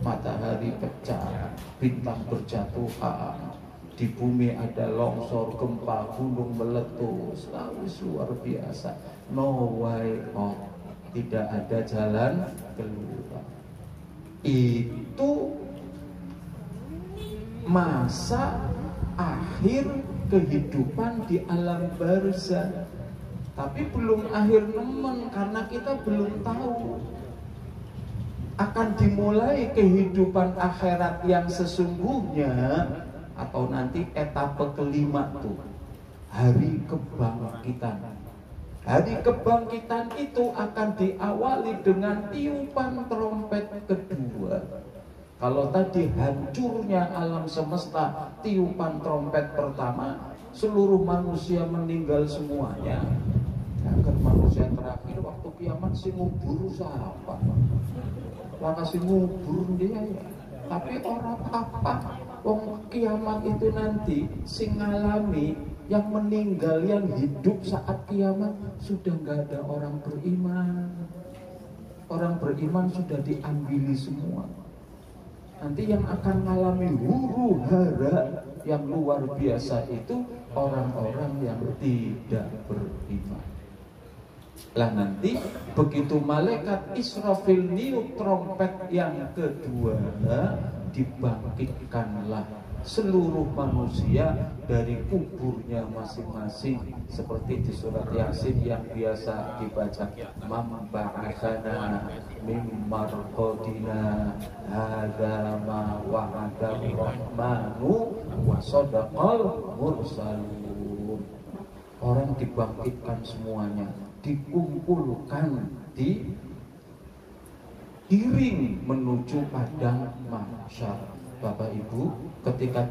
matahari pecah, bintang berjatuhan, di bumi ada longsor, gempa, gunung meletus, lalu luar biasa. No way out, tidak ada jalan keluar. Itu masa akhir kehidupan di alam barzakh. Tapi belum akhir nemen, karena kita belum tahu akan dimulai kehidupan akhirat yang sesungguhnya, atau nanti etape kelima tuh, hari kebangkitan. Hari kebangkitan itu akan diawali dengan tiupan trompet kedua. Kalau tadi hancurnya alam semesta, tiupan trompet pertama, seluruh manusia meninggal semuanya. Agar manusia terakhir waktu kiamat si ngubur siapa? Laka si ngubur dia ya. Tapi orang apa? Wong kiamat itu nanti sing ngalami, yang meninggal, yang hidup saat kiamat sudah nggak ada orang beriman. Orang beriman sudah diambili semua. Nanti yang akan mengalami huru hara yang luar biasa itu orang-orang yang tidak beriman. Lah nanti begitu malaikat Israfil niup trompet yang kedua, dibangkitkanlah seluruh manusia dari kuburnya masing-masing, seperti di surat Yasin yang biasa dibaca, mamba'athana mim marqadina hadza ma wa'ada rahmanu wa sadaqal mursalun. Orang dibangkitkan semuanya, dikumpulkan, diiring menuju padang mahsyar. Bapak Ibu, ketika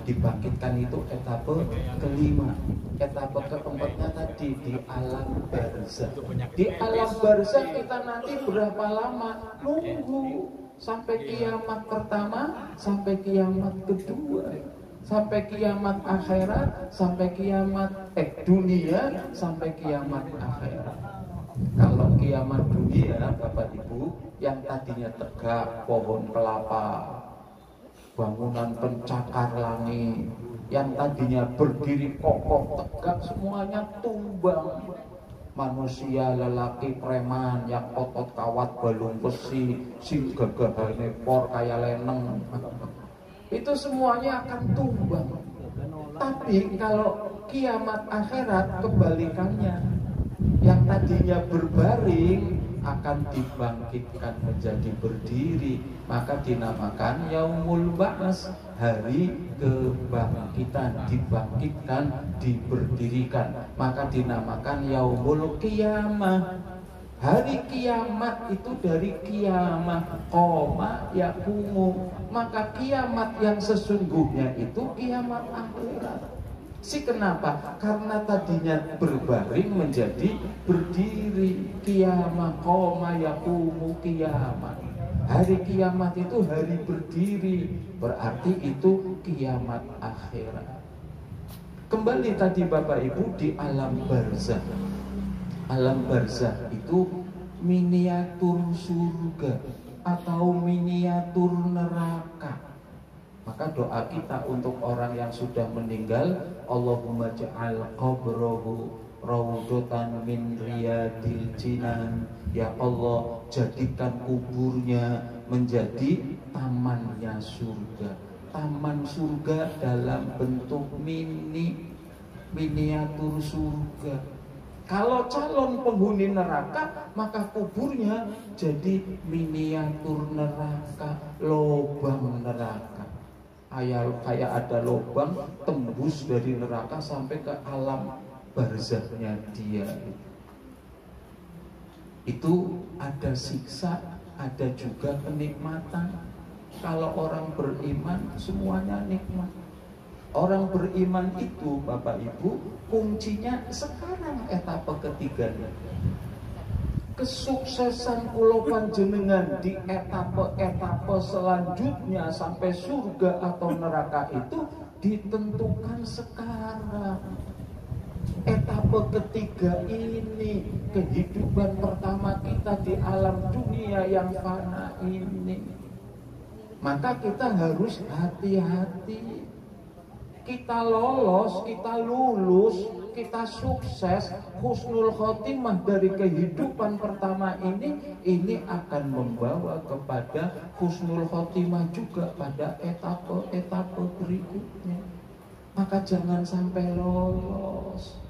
dibangkitkan itu etape kelima. Etape keempatnya tadi di alam barzakh. Di alam barzakh kita nanti berapa lama? Nunggu sampai kiamat pertama, sampai kiamat kedua, sampai kiamat akhirat, sampai kiamat dunia, sampai kiamat akhirat. Kalau kiamat dunia, Bapak Ibu, yang tadinya tegak pohon kelapa, bangunan pencakar langit, yang tadinya berdiri kokoh tegak, semuanya tumbang. Manusia, lelaki, preman yang otot kawat balung besi, sing gagahane por kaya leneng, itu semuanya akan tumbang. Tapi kalau kiamat akhirat kebalikannya, yang tadinya berbaring akan dibangkitkan menjadi berdiri, maka dinamakan Yaumul Ba'ats, hari kebangkitan. Dibangkitkan, diberdirikan, maka dinamakan Yaumul Qiyamah. Hari kiamat itu dari kiamah, qoma yaqumu, maka kiamat yang sesungguhnya itu kiamat akhirat. Kenapa? Karena tadinya berbaring menjadi berdiri. Kiamah, qoma yaqumu, kiamat. Hari kiamat itu hari berdiri, berarti itu kiamat akhirat. Kembali tadi Bapak Ibu di alam barzakh. Alam barzakh itu miniatur surga atau miniatur neraka. Maka doa kita untuk orang yang sudah meninggal, Allahumma ja'al qabrahu raudhatan min riyadil jinan. Ya Allah, jadikan kuburnya menjadi tamannya surga. Taman surga dalam bentuk miniatur surga. Kalau calon penghuni neraka, maka kuburnya jadi miniatur neraka, lubang neraka. Kayak ada lubang tembus dari neraka sampai ke alam barzakhnya dia. Itu ada siksa, ada juga kenikmatan. Kalau orang beriman semuanya nikmat. Orang beriman itu Bapak Ibu, kuncinya sekarang etape ketiganya. Kesuksesan kula panjenengan di etape-etape selanjutnya sampai surga atau neraka itu ditentukan sekarang. Etape etape ketiga ini, kehidupan pertama kita di alam dunia yang fana ini, maka kita harus hati-hati. Kita lolos, kita lulus, kita sukses, husnul khotimah dari kehidupan pertama ini akan membawa kepada husnul khotimah juga pada etape-etape berikutnya. Maka jangan sampai lolos.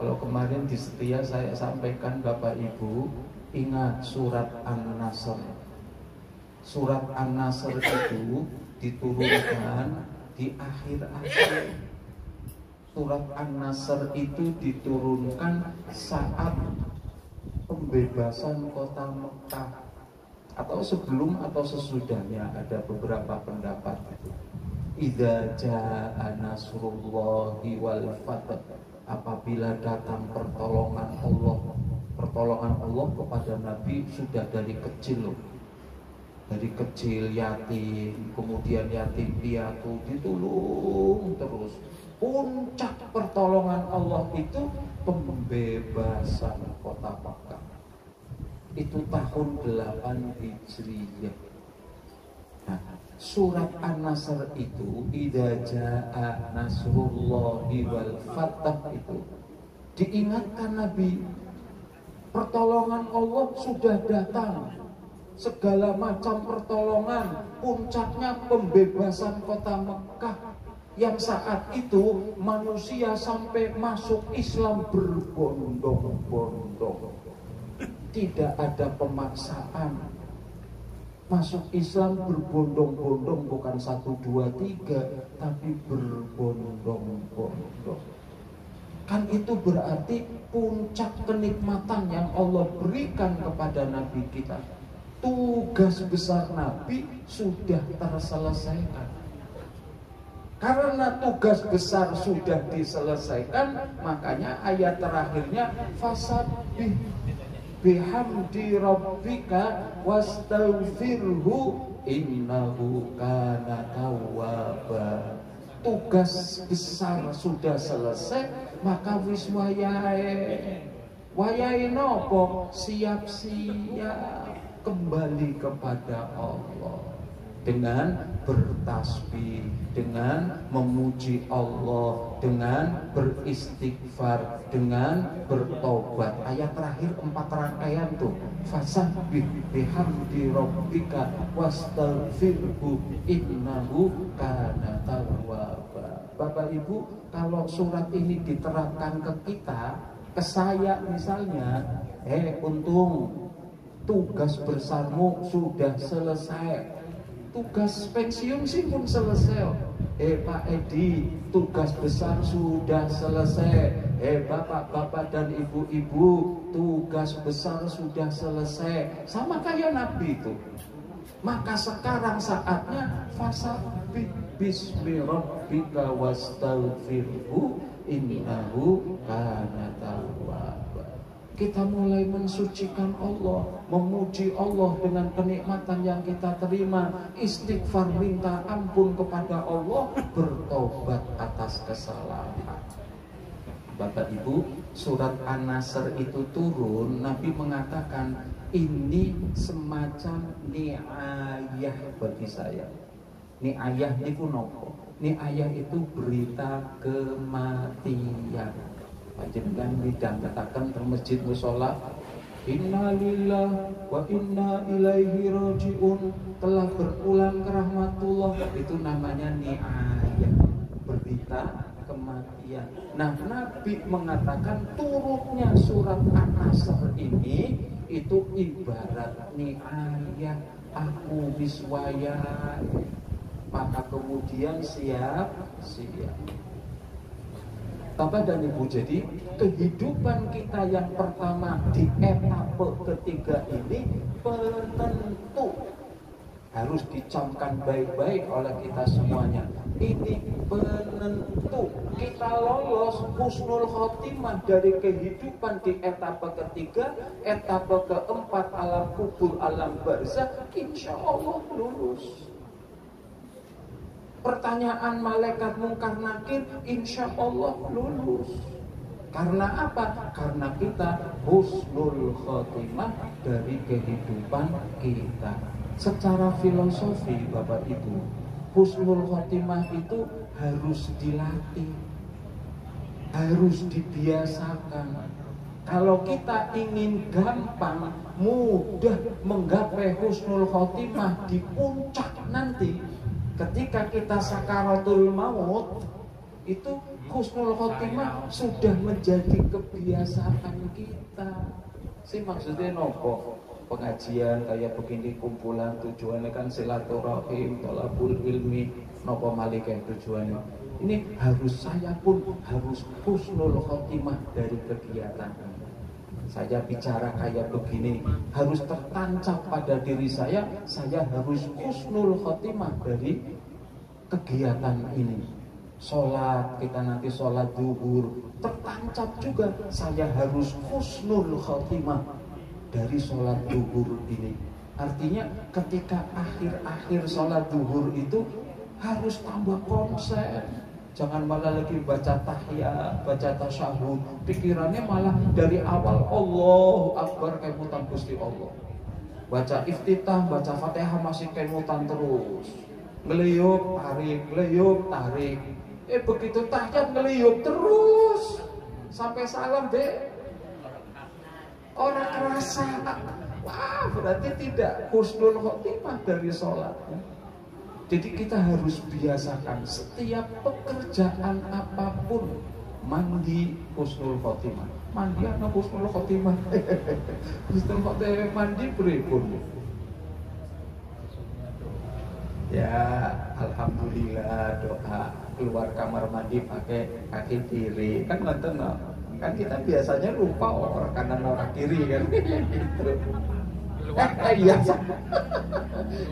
Kalau kemarin di Setia saya sampaikan Bapak Ibu, ingat surat An-Nasr. Surat An-Nasr itu diturunkan di akhir-akhir. Surat An-Nasr itu diturunkan saat pembebasan kota Mekah, atau sebelum atau sesudahnya, ada beberapa pendapat itu. Idza jaa nasrullahi wal fath, apabila datang pertolongan Allah kepada Nabi sudah dari kecil loh. Dari kecil yatim, kemudian yatim piatu ditolong terus. Puncak pertolongan Allah itu pembebasan kota Makkah. Itu tahun 8 Hijriyah. Nah, surat An-Nasr itu, idza jaa nasrullahi wal fath, itu diingatkan Nabi, pertolongan Allah sudah datang. Segala macam pertolongan, puncaknya pembebasan kota Mekah, yang saat itu manusia sampai masuk Islam berbondong-bondong. Tidak ada pemaksaan. Masuk Islam berbondong-bondong, bukan 1, 2, 3, tapi berbondong-bondong. Kan itu berarti puncak kenikmatan yang Allah berikan kepada Nabi kita. Tugas besar Nabi sudah terselesaikan. Karena tugas besar sudah diselesaikan, makanya ayat terakhirnya fasabbih bihamdi rabbika wastaghfirhu innahu kana tawwaba. Tugas besar sudah selesai, maka wis wayahe. Wayahe nopo? Siap-siap kembali kepada Allah dengan bertasbih, dengan memuji Allah, dengan beristighfar, dengan bertobat. Ayat terakhir 4 rangkaian tuh, fasabbih bihamdi rabbika wastaghfirhu innahu kana tawwaba. Bapak Ibu, kalau surat ini diterapkan ke kita, ke saya misalnya, untung tugas besarmu sudah selesai. Tugas pensiun sih pun selesai. Pak Edi, tugas besar sudah selesai. Bapak-bapak dan ibu-ibu, tugas besar sudah selesai. Sama kayak Nabi itu. Maka sekarang saatnya fasabbih bismi rabbika wastaghfirhu innahu kana tawwaba. Kita mulai mensucikan Allah, memuji Allah dengan kenikmatan yang kita terima, istighfar, minta ampun kepada Allah, bertobat atas kesalahan. Bapak Ibu, surat An-Nasr itu turun, Nabi mengatakan ini semacam ni'ayah bagi saya. Ni'ayah itu nopo? Ni'ayah itu berita kematian. Panjenengan bidang katakan di masjid mushola, inna lillah wa inna ilaihi raji'un, telah berpulang ke rahmatullah. Itu namanya ni'ayah, berita kematian. Nah, Nabi mengatakan turunnya surat An-Nasr ini itu ibarat ni'ayah, aku biswaya. Maka kemudian siap. Bapak dan Ibu, jadi kehidupan kita yang pertama di etape ketiga ini penentu, harus dicamkan baik-baik oleh kita semuanya. Ini penentu kita lolos husnul khotimah dari kehidupan di etape ketiga, etape keempat alam kubur, alam barzakh, insya Allah lulus. Pertanyaan malaikat mungkar nakir, insya Allah lulus. Karena apa? Karena kita husnul khotimah dari kehidupan kita. Secara filosofi Bapak Ibu, husnul khotimah itu harus dilatih, harus dibiasakan. Kalau kita ingin gampang, mudah menggapai husnul khotimah di puncak nanti, ketika kita sakaratul maut, itu husnul khotimah sudah menjadi kebiasaan kita. Si maksudnya nopo? Pengajian kayak begini, kumpulan tujuannya kan silaturahim, thalabul ilmi, nopo malih tujuannya. Ini harus, saya pun harus husnul khotimah dari kegiatan. Saya bicara kayak begini harus tertancap pada diri saya harus husnul khotimah dari kegiatan ini. Sholat, kita nanti sholat zuhur, tertancap juga saya harus husnul khotimah dari sholat zuhur ini. Artinya ketika akhir-akhir sholat zuhur itu harus tambah konsen. Jangan malah lagi baca tahiyat, baca tasyahud, pikirannya malah dari awal Allahu Akbar kemutan Gusti Allah. Baca iftitah, baca Fatihah masih kemutan terus. Ngeliyup, tarik. Begitu tahiyat ngeliyup terus. Sampai salam deh. Orang kerasa. Wah, berarti tidak husnul khotimah dari sholat. Jadi kita harus biasakan setiap pekerjaan apapun, mandi husnul khotimah. Mandi anak husnul khotimah. Husnul khotimah mandi berikut. Ya, alhamdulillah, doa keluar kamar mandi pakai kaki kiri. Kan nonton, kan kita biasanya lupa orang kanan orang kiri kan. Iya salah.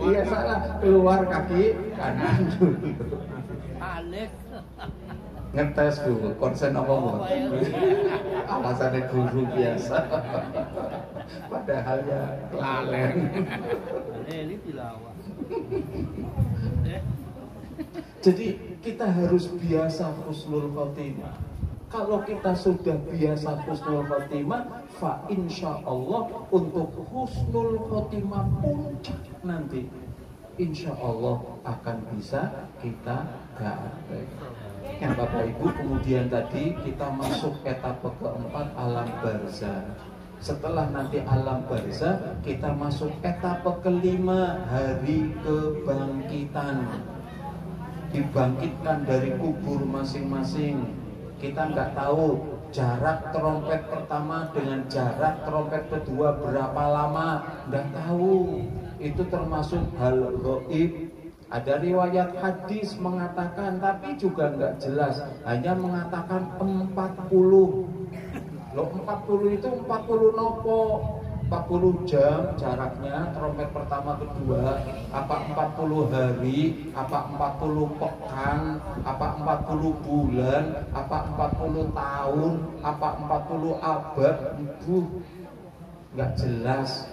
Iya salah, keluar kaki kanan dulu. Ngetes dulu, konsen apa? Alasannya guru biasa. Padahal ya lalen. Jadi kita harus biasa husnul khotimah. Kalau kita sudah biasa husnul khotimah, fa insya Allah untuk husnul khotimah puncak nanti, insya Allah akan bisa kita gapai. Yang Bapak Ibu, kemudian tadi kita masuk etapa keempat, alam barzah. Setelah nanti alam barzah, kita masuk etapa kelima, hari kebangkitan. Dibangkitkan dari kubur masing-masing. Kita nggak tahu jarak trompet pertama dengan jarak trompet kedua berapa lama, nggak tahu. Itu termasuk hal gaib. Ada riwayat hadis mengatakan, tapi juga nggak jelas, hanya mengatakan 40. Loh 40 itu 40 nopo? 40 jam jaraknya trompet pertama kedua, apa 40 hari, apa 40 pekan, apa 40 bulan, apa 40 tahun, apa 40 abad, nggak jelas.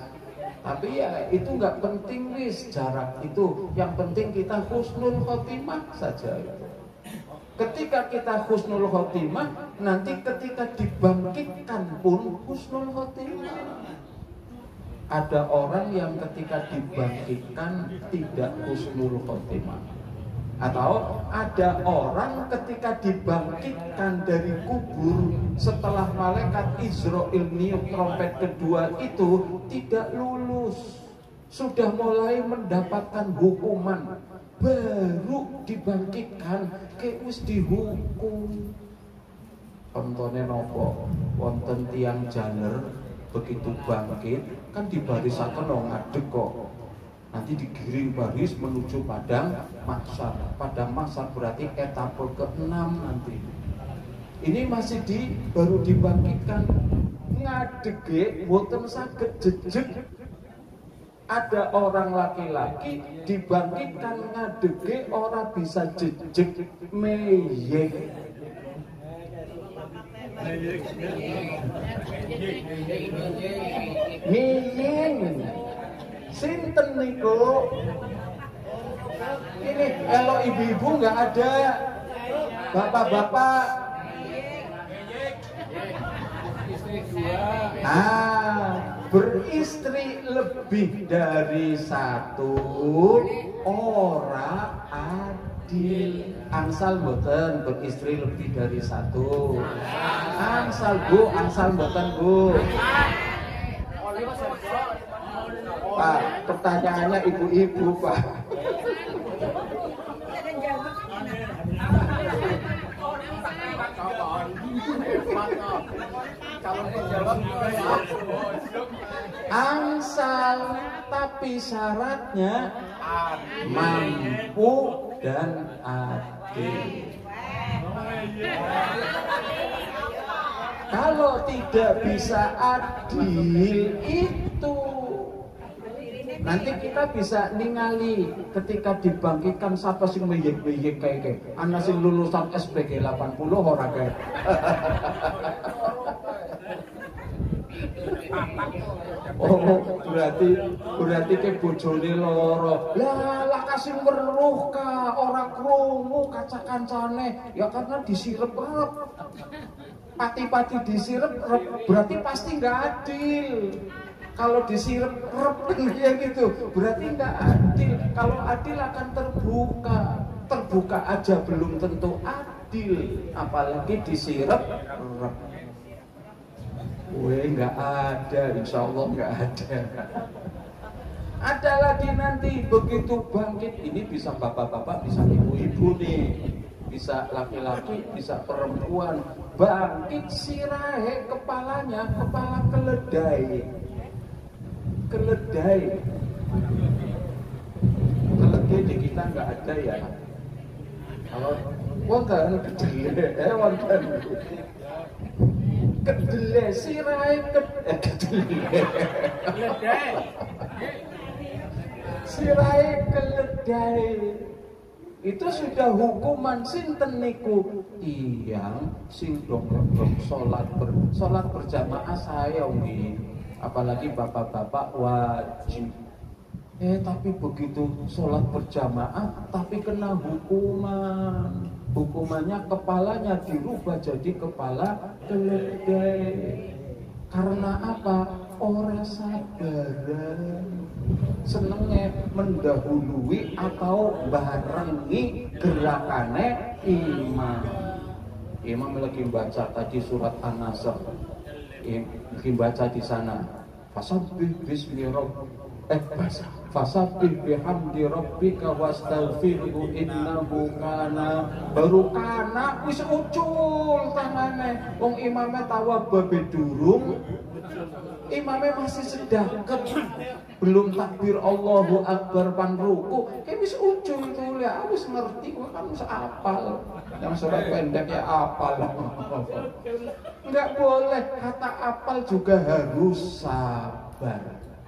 Tapi ya itu nggak penting wis jarak itu, yang penting kita husnul khotimah saja itu. Ketika kita husnul khotimah, nanti ketika dibangkitkan pun husnul khotimah. Ada orang yang ketika dibangkitkan tidak husnul khotimah. Atau ada orang ketika dibangkitkan dari kubur setelah malaikat Israel niup trompet kedua itu tidak lulus, sudah mulai mendapatkan hukuman, baru dibangkitkan wis dihukum. Contohnya nopo, wonten tiang jaler begitu bangkit kan dibarisaken ngadeg kok. Nanti digiring baris menuju padang mahsyar. Padang mahsyar berarti etapa ke-6 nanti. Ini masih baru dibangkitkan. Ngadege boten saged jejeg. Ada orang laki-laki dibangkitkan ngadege ora bisa jejeg, meyek. Miyeng. Sinten niku? Ini kalau ibu-ibu nggak ada, bapak-bapak. Beristri lebih dari satu ora adil. Angsal mboten beristri lebih dari satu. Angsal Bu, angsal mboten Bu. Pak, pertanyaannya ibu-ibu Pak. Angsal, tapi syaratnya mampu dan adil. Kalau tidak bisa adil itu nanti kita bisa ningali ketika dibangkitkan siapa sing meyek-meyek kayak anak sing lulusan SPG 80 ora kayak. Oh, berarti ke bojone loro. Lah kasih weruh ka ora krungu kaca-kancane ya karena disirep-rep. Pati-pati disirep-rep berarti pasti nggak adil. Kalau disirep-rep ya gitu berarti nggak adil. Kalau adil akan terbuka. Terbuka aja belum tentu adil, apalagi disirep-rep. Weh, nggak ada, insya Allah nggak ada. Ada lagi nanti begitu bangkit, ini bisa bapak-bapak, bisa ibu-ibu nih, bisa laki-laki, bisa perempuan. Bangkit sirahe kepalanya, kepala keledai. Keledai di kita nggak ada ya. Kalau wonten kedelai, wonten. Kedelai sirai sirai keledai itu sudah hukuman sinten niku tiyang sing dong salat berjamaah saya nggih apalagi bapak-bapak wajib tapi begitu salat berjamaah tapi kena hukumannya kepalanya dirubah jadi kepala keledai. Karena apa? Orang sabaran senengnya mendahului atau barengi gerakannya imam. Imam lagi baca tadi surat An-Nasr. Lagi baca di sana. Fasabbih bismi fasabbih bihamdi rabbika wastaghfirhu innahu kana baru kana wis ucul tangane wong imame tawababe durung imame masih sedangket belum takbir Allahu Akbar pan ruku kayak wis ucul tuh ya wis ngerti kok kan wis apal yang surat pendek ya apal enggak boleh kata apal juga harus sabar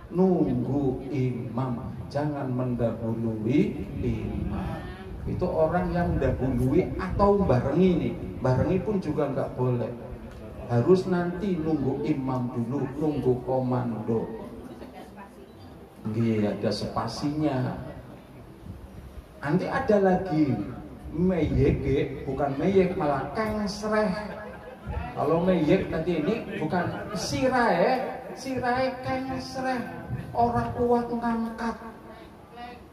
nunggu imam, jangan mendahului imam. Itu orang yang mendahului atau barengi nih, barengi pun juga nggak boleh. Harus nanti nunggu imam dulu, nunggu komando. Nggih, ada spasinya. Nanti ada lagi meyek, bukan meyek malah kengsreh. Kalau meyek tadi ini bukan sirai kengsreh. Orang kuat ngangkat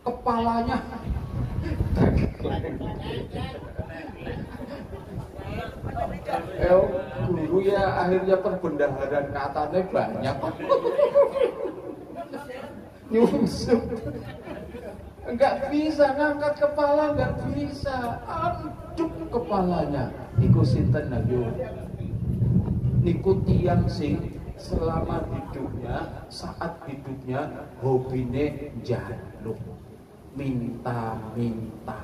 kepalanya guru ya akhirnya perbendaharaan katanya banyak nyungsep enggak bisa ngangkat kepala enggak bisa aduk kepalanya niku sinten ayo niku tiyang sing selama hidupnya, saat hidupnya hobine jaluk minta-minta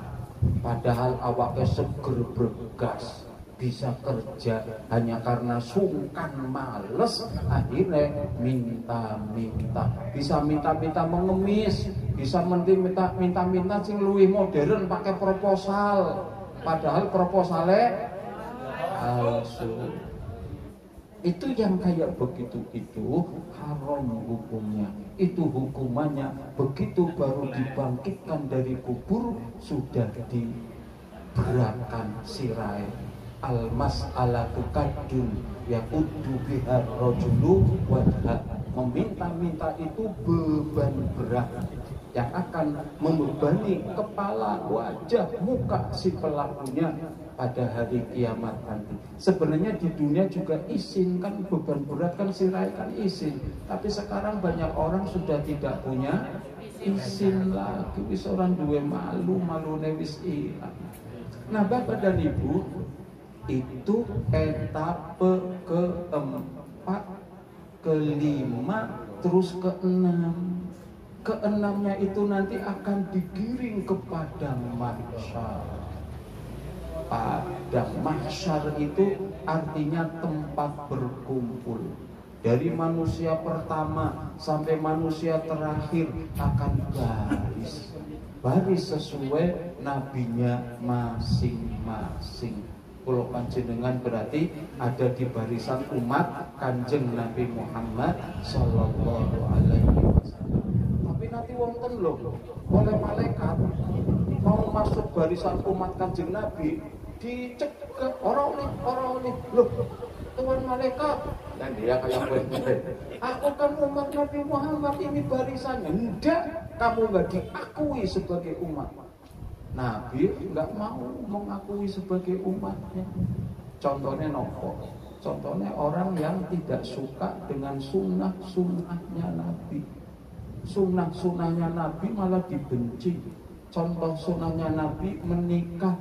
padahal awaknya seger bergas bisa kerja hanya karena sungkan males akhirnya minta-minta bisa minta-minta mengemis bisa minta-minta sing luwih modern pakai proposal padahal proposalnya palsu. Itu yang kayak begitu itu haram menghukumnya. Itu hukumannya, begitu baru dibangkitkan dari kubur sudah diberakan sirai. Al-mas'alatu kadun yaquddu biha rajulu wajha. Meminta-minta itu beban berat yang akan membebani kepala, wajah, muka si pelakunya pada hari kiamat nanti. Sebenarnya di dunia juga izin kan, beban berat kan sirai kan izin. Tapi sekarang banyak orang sudah tidak punya izin lagi. Wis orang duwe malu wis ilang. Nah Bapak dan Ibu, itu etape keempat, kelima, terus keenam. Keenamnya itu nanti akan digiring ke padang mahsyar. Padang mahsyar itu artinya tempat berkumpul. Dari manusia pertama sampai manusia terakhir akan baris sesuai nabinya masing-masing. Kalau panjenengan berarti ada di barisan umat Kanjeng Nabi Muhammad Sallallahu Alaihi Wasallam. Tapi nanti wonten loh, oleh malaikat mau masuk barisan umat Kanjeng Nabi dicegah orang ini loh, Tuhan malaikat. Dan dia kayak bener, aku kan umat Nabi Muhammad, ini barisannya. Enggak, kamu nggak diakui sebagai umat. Nabi nggak mau mengakui sebagai umatnya. Contohnya nopo? Contohnya orang yang tidak suka dengan sunnah-sunnahnya Nabi. Sunnah-sunnahnya Nabi malah dibenci. Contoh sunnahnya Nabi menikah.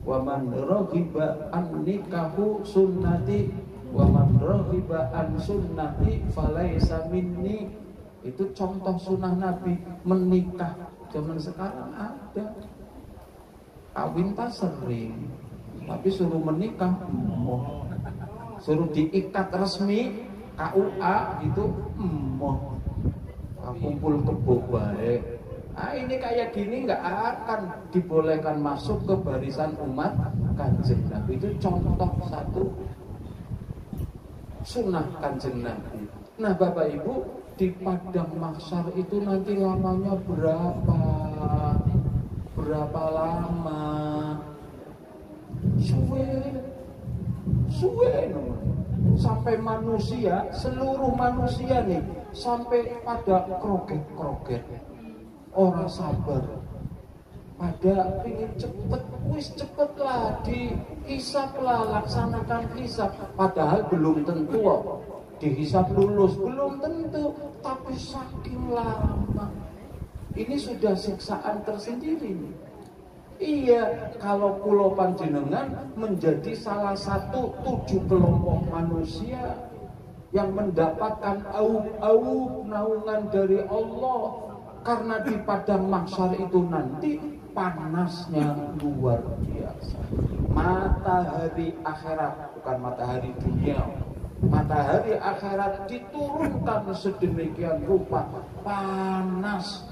Wa man raghiba an nikahu sunnati wa man raghiba an sunnati falaisa minni. Itu contoh sunnah Nabi menikah. Zaman sekarang ada kawin tak sering, tapi suruh menikah, suruh diikat resmi KUA gitu, kumpul kebo baik. Ini kayak gini nggak akan dibolehkan masuk ke barisan umat Kanjeng Nabi. Itu contoh satu sunnah Kanjeng Nabi. Nah Bapak Ibu, di padang mahsyar itu nanti lamanya berapa lama? Suwe sampai manusia, seluruh manusia nih, sampai pada kroget-kroget, orang sabar, pada ingin cepet, cepetlah dihisap lah, laksanakan hisap, padahal belum tentu dihisap lulus, belum tentu, tapi saking lama. Ini sudah siksaan tersendiri. Iya, kalau pulau panjenengan menjadi salah satu 7 kelompok manusia yang mendapatkan naungan dari Allah, karena di padang mahsyar itu nanti panasnya luar biasa. Matahari akhirat, bukan matahari dunia. Matahari akhirat diturunkan sedemikian rupa, panas.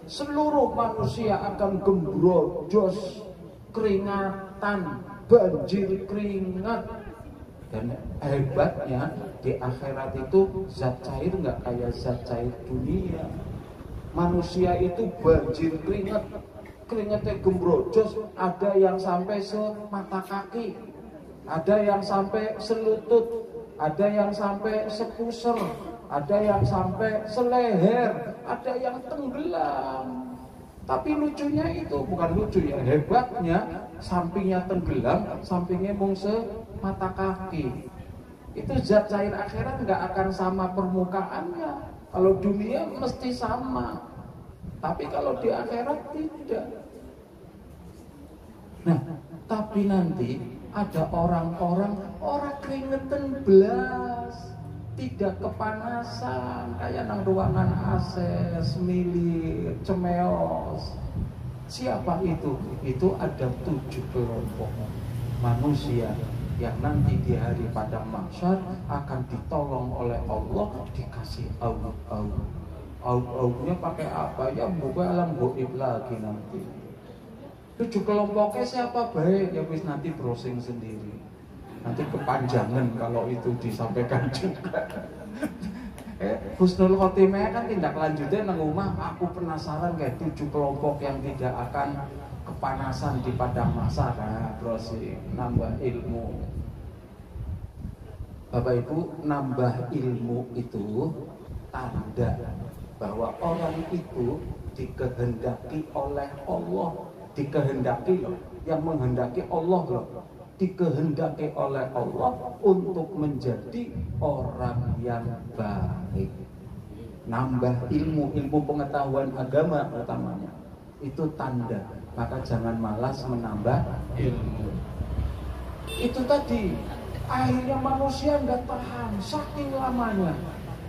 Seluruh manusia akan gembrojos, keringatan, banjir keringat. Dan hebatnya di akhirat itu zat cair nggak kayak zat cair dunia. Manusia itu banjir keringat, keringatnya gembrojos, ada yang sampai semata kaki, ada yang sampai selutut, ada yang sampai sepuser, ada yang sampai seleher, ada yang tenggelam. Tapi lucunya itu, bukan lucu ya, hebatnya sampingnya tenggelam, sampingnya mung semata kaki. Itu zat cair akhirat nggak akan sama permukaannya. Kalau dunia mesti sama, tapi kalau di akhirat tidak. Nah, tapi nanti ada orang keringetan belas, tidak kepanasan, kayak nang ruangan AC, semilir, cemeos. Siapa itu? Itu ada 7 kelompok manusia yang nanti di hari padang mahsyar akan ditolong oleh Allah, dikasih aunya pakai apa ya, bukan alam goib lagi nanti. 7 kelompoknya siapa baik ya, wis nanti browsing sendiri. Nanti kepanjangan kalau itu disampaikan juga. Husnul khotimah kan tindak lanjutnya nang omah. Aku penasaran kayak 7 kelompok yang tidak akan kepanasan di padang mahsyar. Nah, brosir nambah ilmu. Bapak Ibu, nambah ilmu itu tanda bahwa orang itu dikehendaki oleh Allah, dikehendaki loh, yang menghendaki Allah loh, dikehendaki oleh Allah untuk menjadi orang yang baik. Nambah ilmu pengetahuan agama utamanya, itu tanda. Maka jangan malas menambah ilmu. Itu tadi, akhirnya manusia nggak tahan, saking lamanya.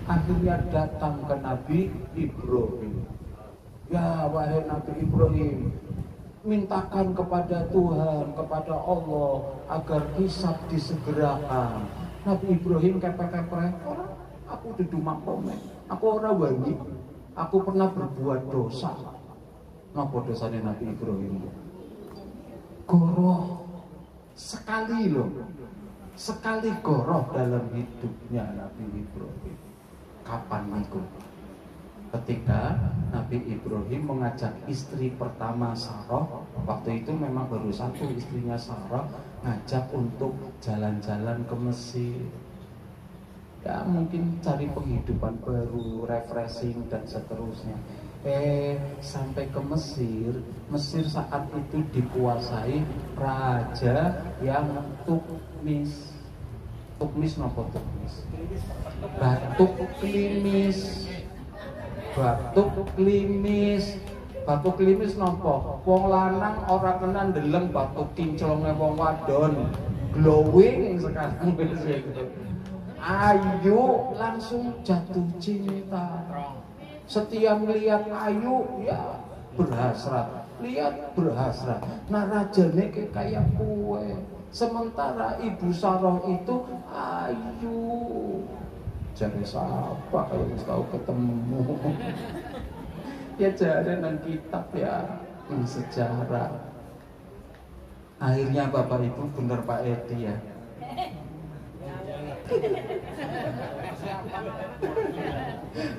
Akhirnya datang ke Nabi Ibrahim. Ya wahai Nabi Ibrahim, mintakan kepada Tuhan, kepada Allah agar hisab disegerakan. Nabi Ibrahim kepek-kepek, aku duduk makomen, aku orang wani, aku pernah berbuat dosa. Napa dosanya Nabi Ibrahim? Goroh sekali loh, sekali goroh dalam hidupnya Nabi Ibrahim. Kapan niku? Ketika Nabi Ibrahim mengajak istri pertama Sarah, waktu itu memang baru satu istrinya Sarah, ngajak untuk jalan-jalan ke Mesir. Ya mungkin cari penghidupan baru, refreshing dan seterusnya. Sampai ke Mesir. Mesir saat itu dikuasai raja yang Tukmis. Tukmis napa Tukmis? Batuk klimis. Batuk klimis nopo? Wong lanang ora kena ndeleng batuk kinclonge wong wadon. Glowing sekarang gitu. Ayu langsung jatuh cinta. Setiap melihat Ayu ya berhasrat, lihat berhasrat. Nah rajane kayak kue. Sementara ibu Sarah itu Ayu. Jadi siapa kalau tahu ketemu? Ya jadi nang kitab ya, sejarah. Akhirnya Bapak Ibu bener Pak Edi ya.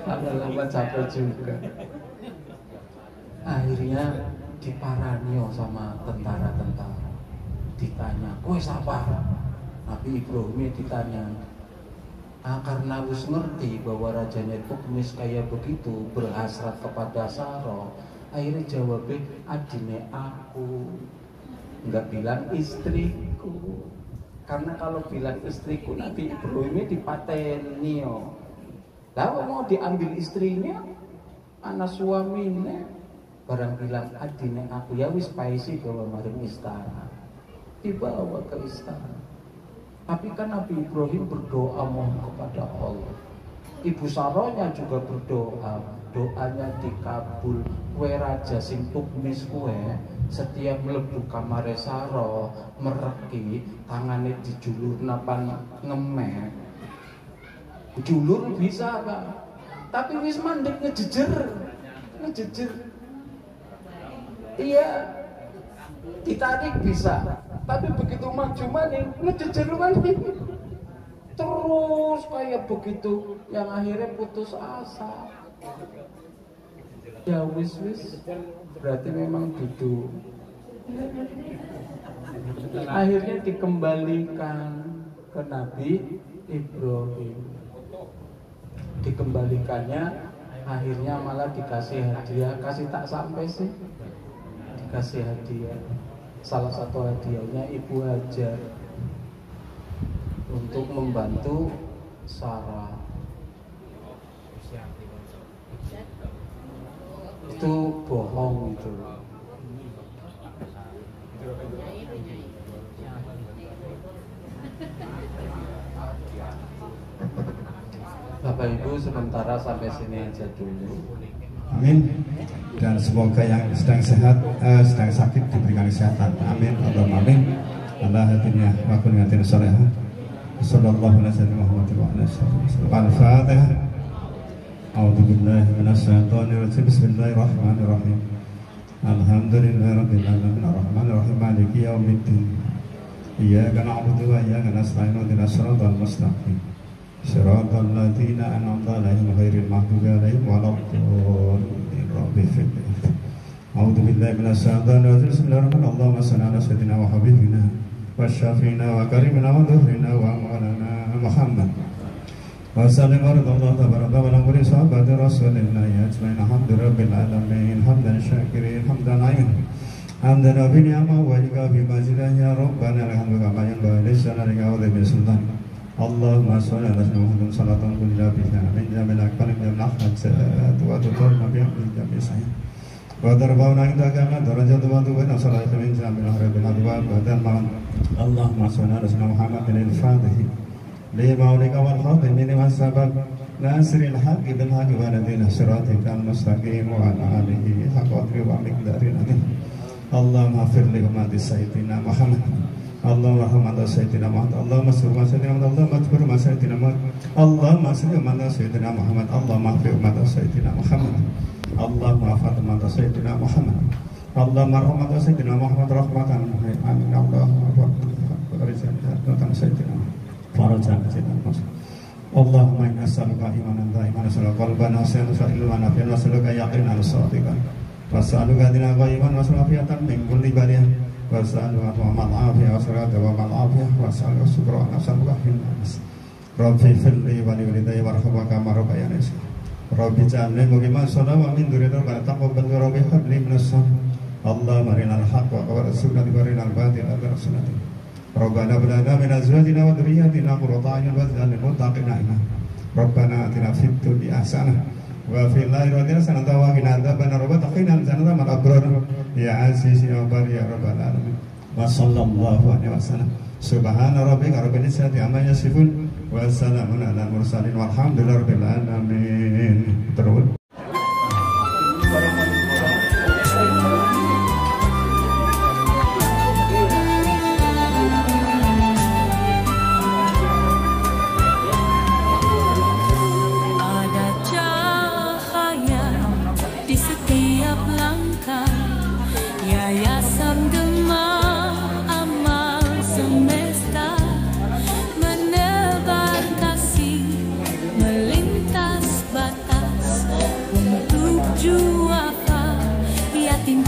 Lama-lama capek juga. Akhirnya diparanio sama tentara-tentara. Ditanya, kowe siapa? Nabi Ibrahim ditanya. Karena harus ngerti bahwa rajanya Tukmis kayak begitu, berhasrat kepada Sarah, akhirnya jawabnya adine aku, nggak bilang istriku. Karena kalau bilang istriku Nabi Ibrahim dipateni yo. Lalu mau diambil istrinya, anak suaminya, barang bilang adine aku, ya wis paisi bawa maring istana, dibawa ke istana. Tapi kan Nabi Ibrahim berdoa mohon kepada Allah. Ibu Sarahnya juga berdoa, doanya dikabul. Kue raja sing Tukmis kue, setiap mlebu kamare Sarah mereki, tangannya dijulur napan ngemek. Julur bisa Pak, tapi wis mandek ngejejer. Iya, ditarik bisa. Tapi begitu maju maning ngejejer maning. Terus kayak begitu yang akhirnya putus asa. Ya wis berarti memang duduk. Akhirnya dikembalikan ke Nabi Ibrahim. Dikembalikannya akhirnya malah dikasih hadiah. Kasih tak sampai sih, dikasih hadiah. Salah satu hadiahnya Ibu Hajar untuk membantu Sarah. Itu bohong itu. Bapak Ibu sementara sampai sini aja dulu. Amin. Dan semoga yang sedang sehat, sedang sakit diberikan kesehatan. Amin. Allahumma amin. Allah hatinya wakun ngatin solehah. Sallallahu alaihi wasallam. Al-Fatihah. A'udzu billahi minasyaitonir rajim. Bismillahirrahmanirrahim. Alhamdulillahirabbil alamin arrahmanir rahim maliki yaumiddin. Iyyaka na'budu wa iyyaka nasta'in ihdinas siratal mustaqim. Siratal ladzina an'amta 'alaihim ghairil maghdubi 'alaihim waladdallin. Rabbi ighfirli. A'udzu billahi minasy syaithanir rajim. Bismillahirrahmanirrahim. Allahumma shalli 'ala sayyidina wa habibina wa syafiina wa karimina wa dhuhrina wa maulana Muhammad. Wa sallim wa radallahu tabaraka wa ta'ala li sahabati rasulillahi ajmain. Alhamdulillahil alamin. Hamdan syakirin, hamdan ayyin. Hamdan bi ni'ama wa yukafi mazidah ya rabbana alhamdu kama yanbaghi li jalali wajhika sultan. Allahumma shalli ala sayyidina Muhammad salatan kullu biha min jamil akbar min al-hajat wa tutarna biha min jamil sa'id. Wa darbauna inda kama darajat wa tuqina salatan min jamil harabil adwa wa dan Allahumma shalli ala sayyidina Muhammad al-fatih lima ulika wal khatim lima sabab nasril haqqi bil haqqi wa ladina siratikal mustaqim wa ala alihi haqqa qadri wa miqdarin azim. Allahumma ighfir li ummati sayyidina Muhammad. Allahumma rahmatan sayyidina Muhammad. Allahumma salli sayyidina Muhammad. Allahumma ighfir ma sayyidina Muhammad. Allahumma salli ummata sayyidina Muhammad. Allahumma ighfir ummata sayyidina Muhammad. Allahumma afat ummata sayyidina Muhammad. Allahumma rahmatan sayyidina Muhammad rahmatan amin. Allahumma rahmatan sayyidina farajan sayyidina Muhammad. Allahumma inna nas'aluka imanan da'iman, nas'aluka qalban khashi'an, nas'aluka ilman nafi'an, nas'aluka yaqinan shadiqan, was'aluka dinan qaiman, was'aluka afiyatan min kulli baliyah, was'aluka tawammal afiyah, was'aluka tawammal afiyah, was'aluka syukra, nas'aluka hinnas. Rabbi firli wa li walidayya warhamhuma kama rabbayani shaghira. Rabbi ja'alni muqiman shalah wa min dzurriyyatin wa taqabbal rabbi habli minas salih. Allahumma arinal haqqa wa warzuqna arinal batila wa sunnati. Rabbana hab lana min azwajina wa dhurriyyatina qurrata a'yun waj'alna lil muttaqina imama. Rabbana atina fid dunya hasanah wa fil akhirati hasanah wa qina adzabannar. Rabbana qina jannata ma'al abrar ya aziz ya bari ya rabbal alamin. Wa sallallahu alaihi wasallam. Subhana rabbika rabbil izzati amma yasifun wa salamun alal mursalin walhamdulillahi rabbil alamin. Terus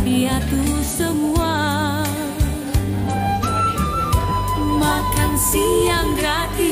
piatu semua, makan siang gratis.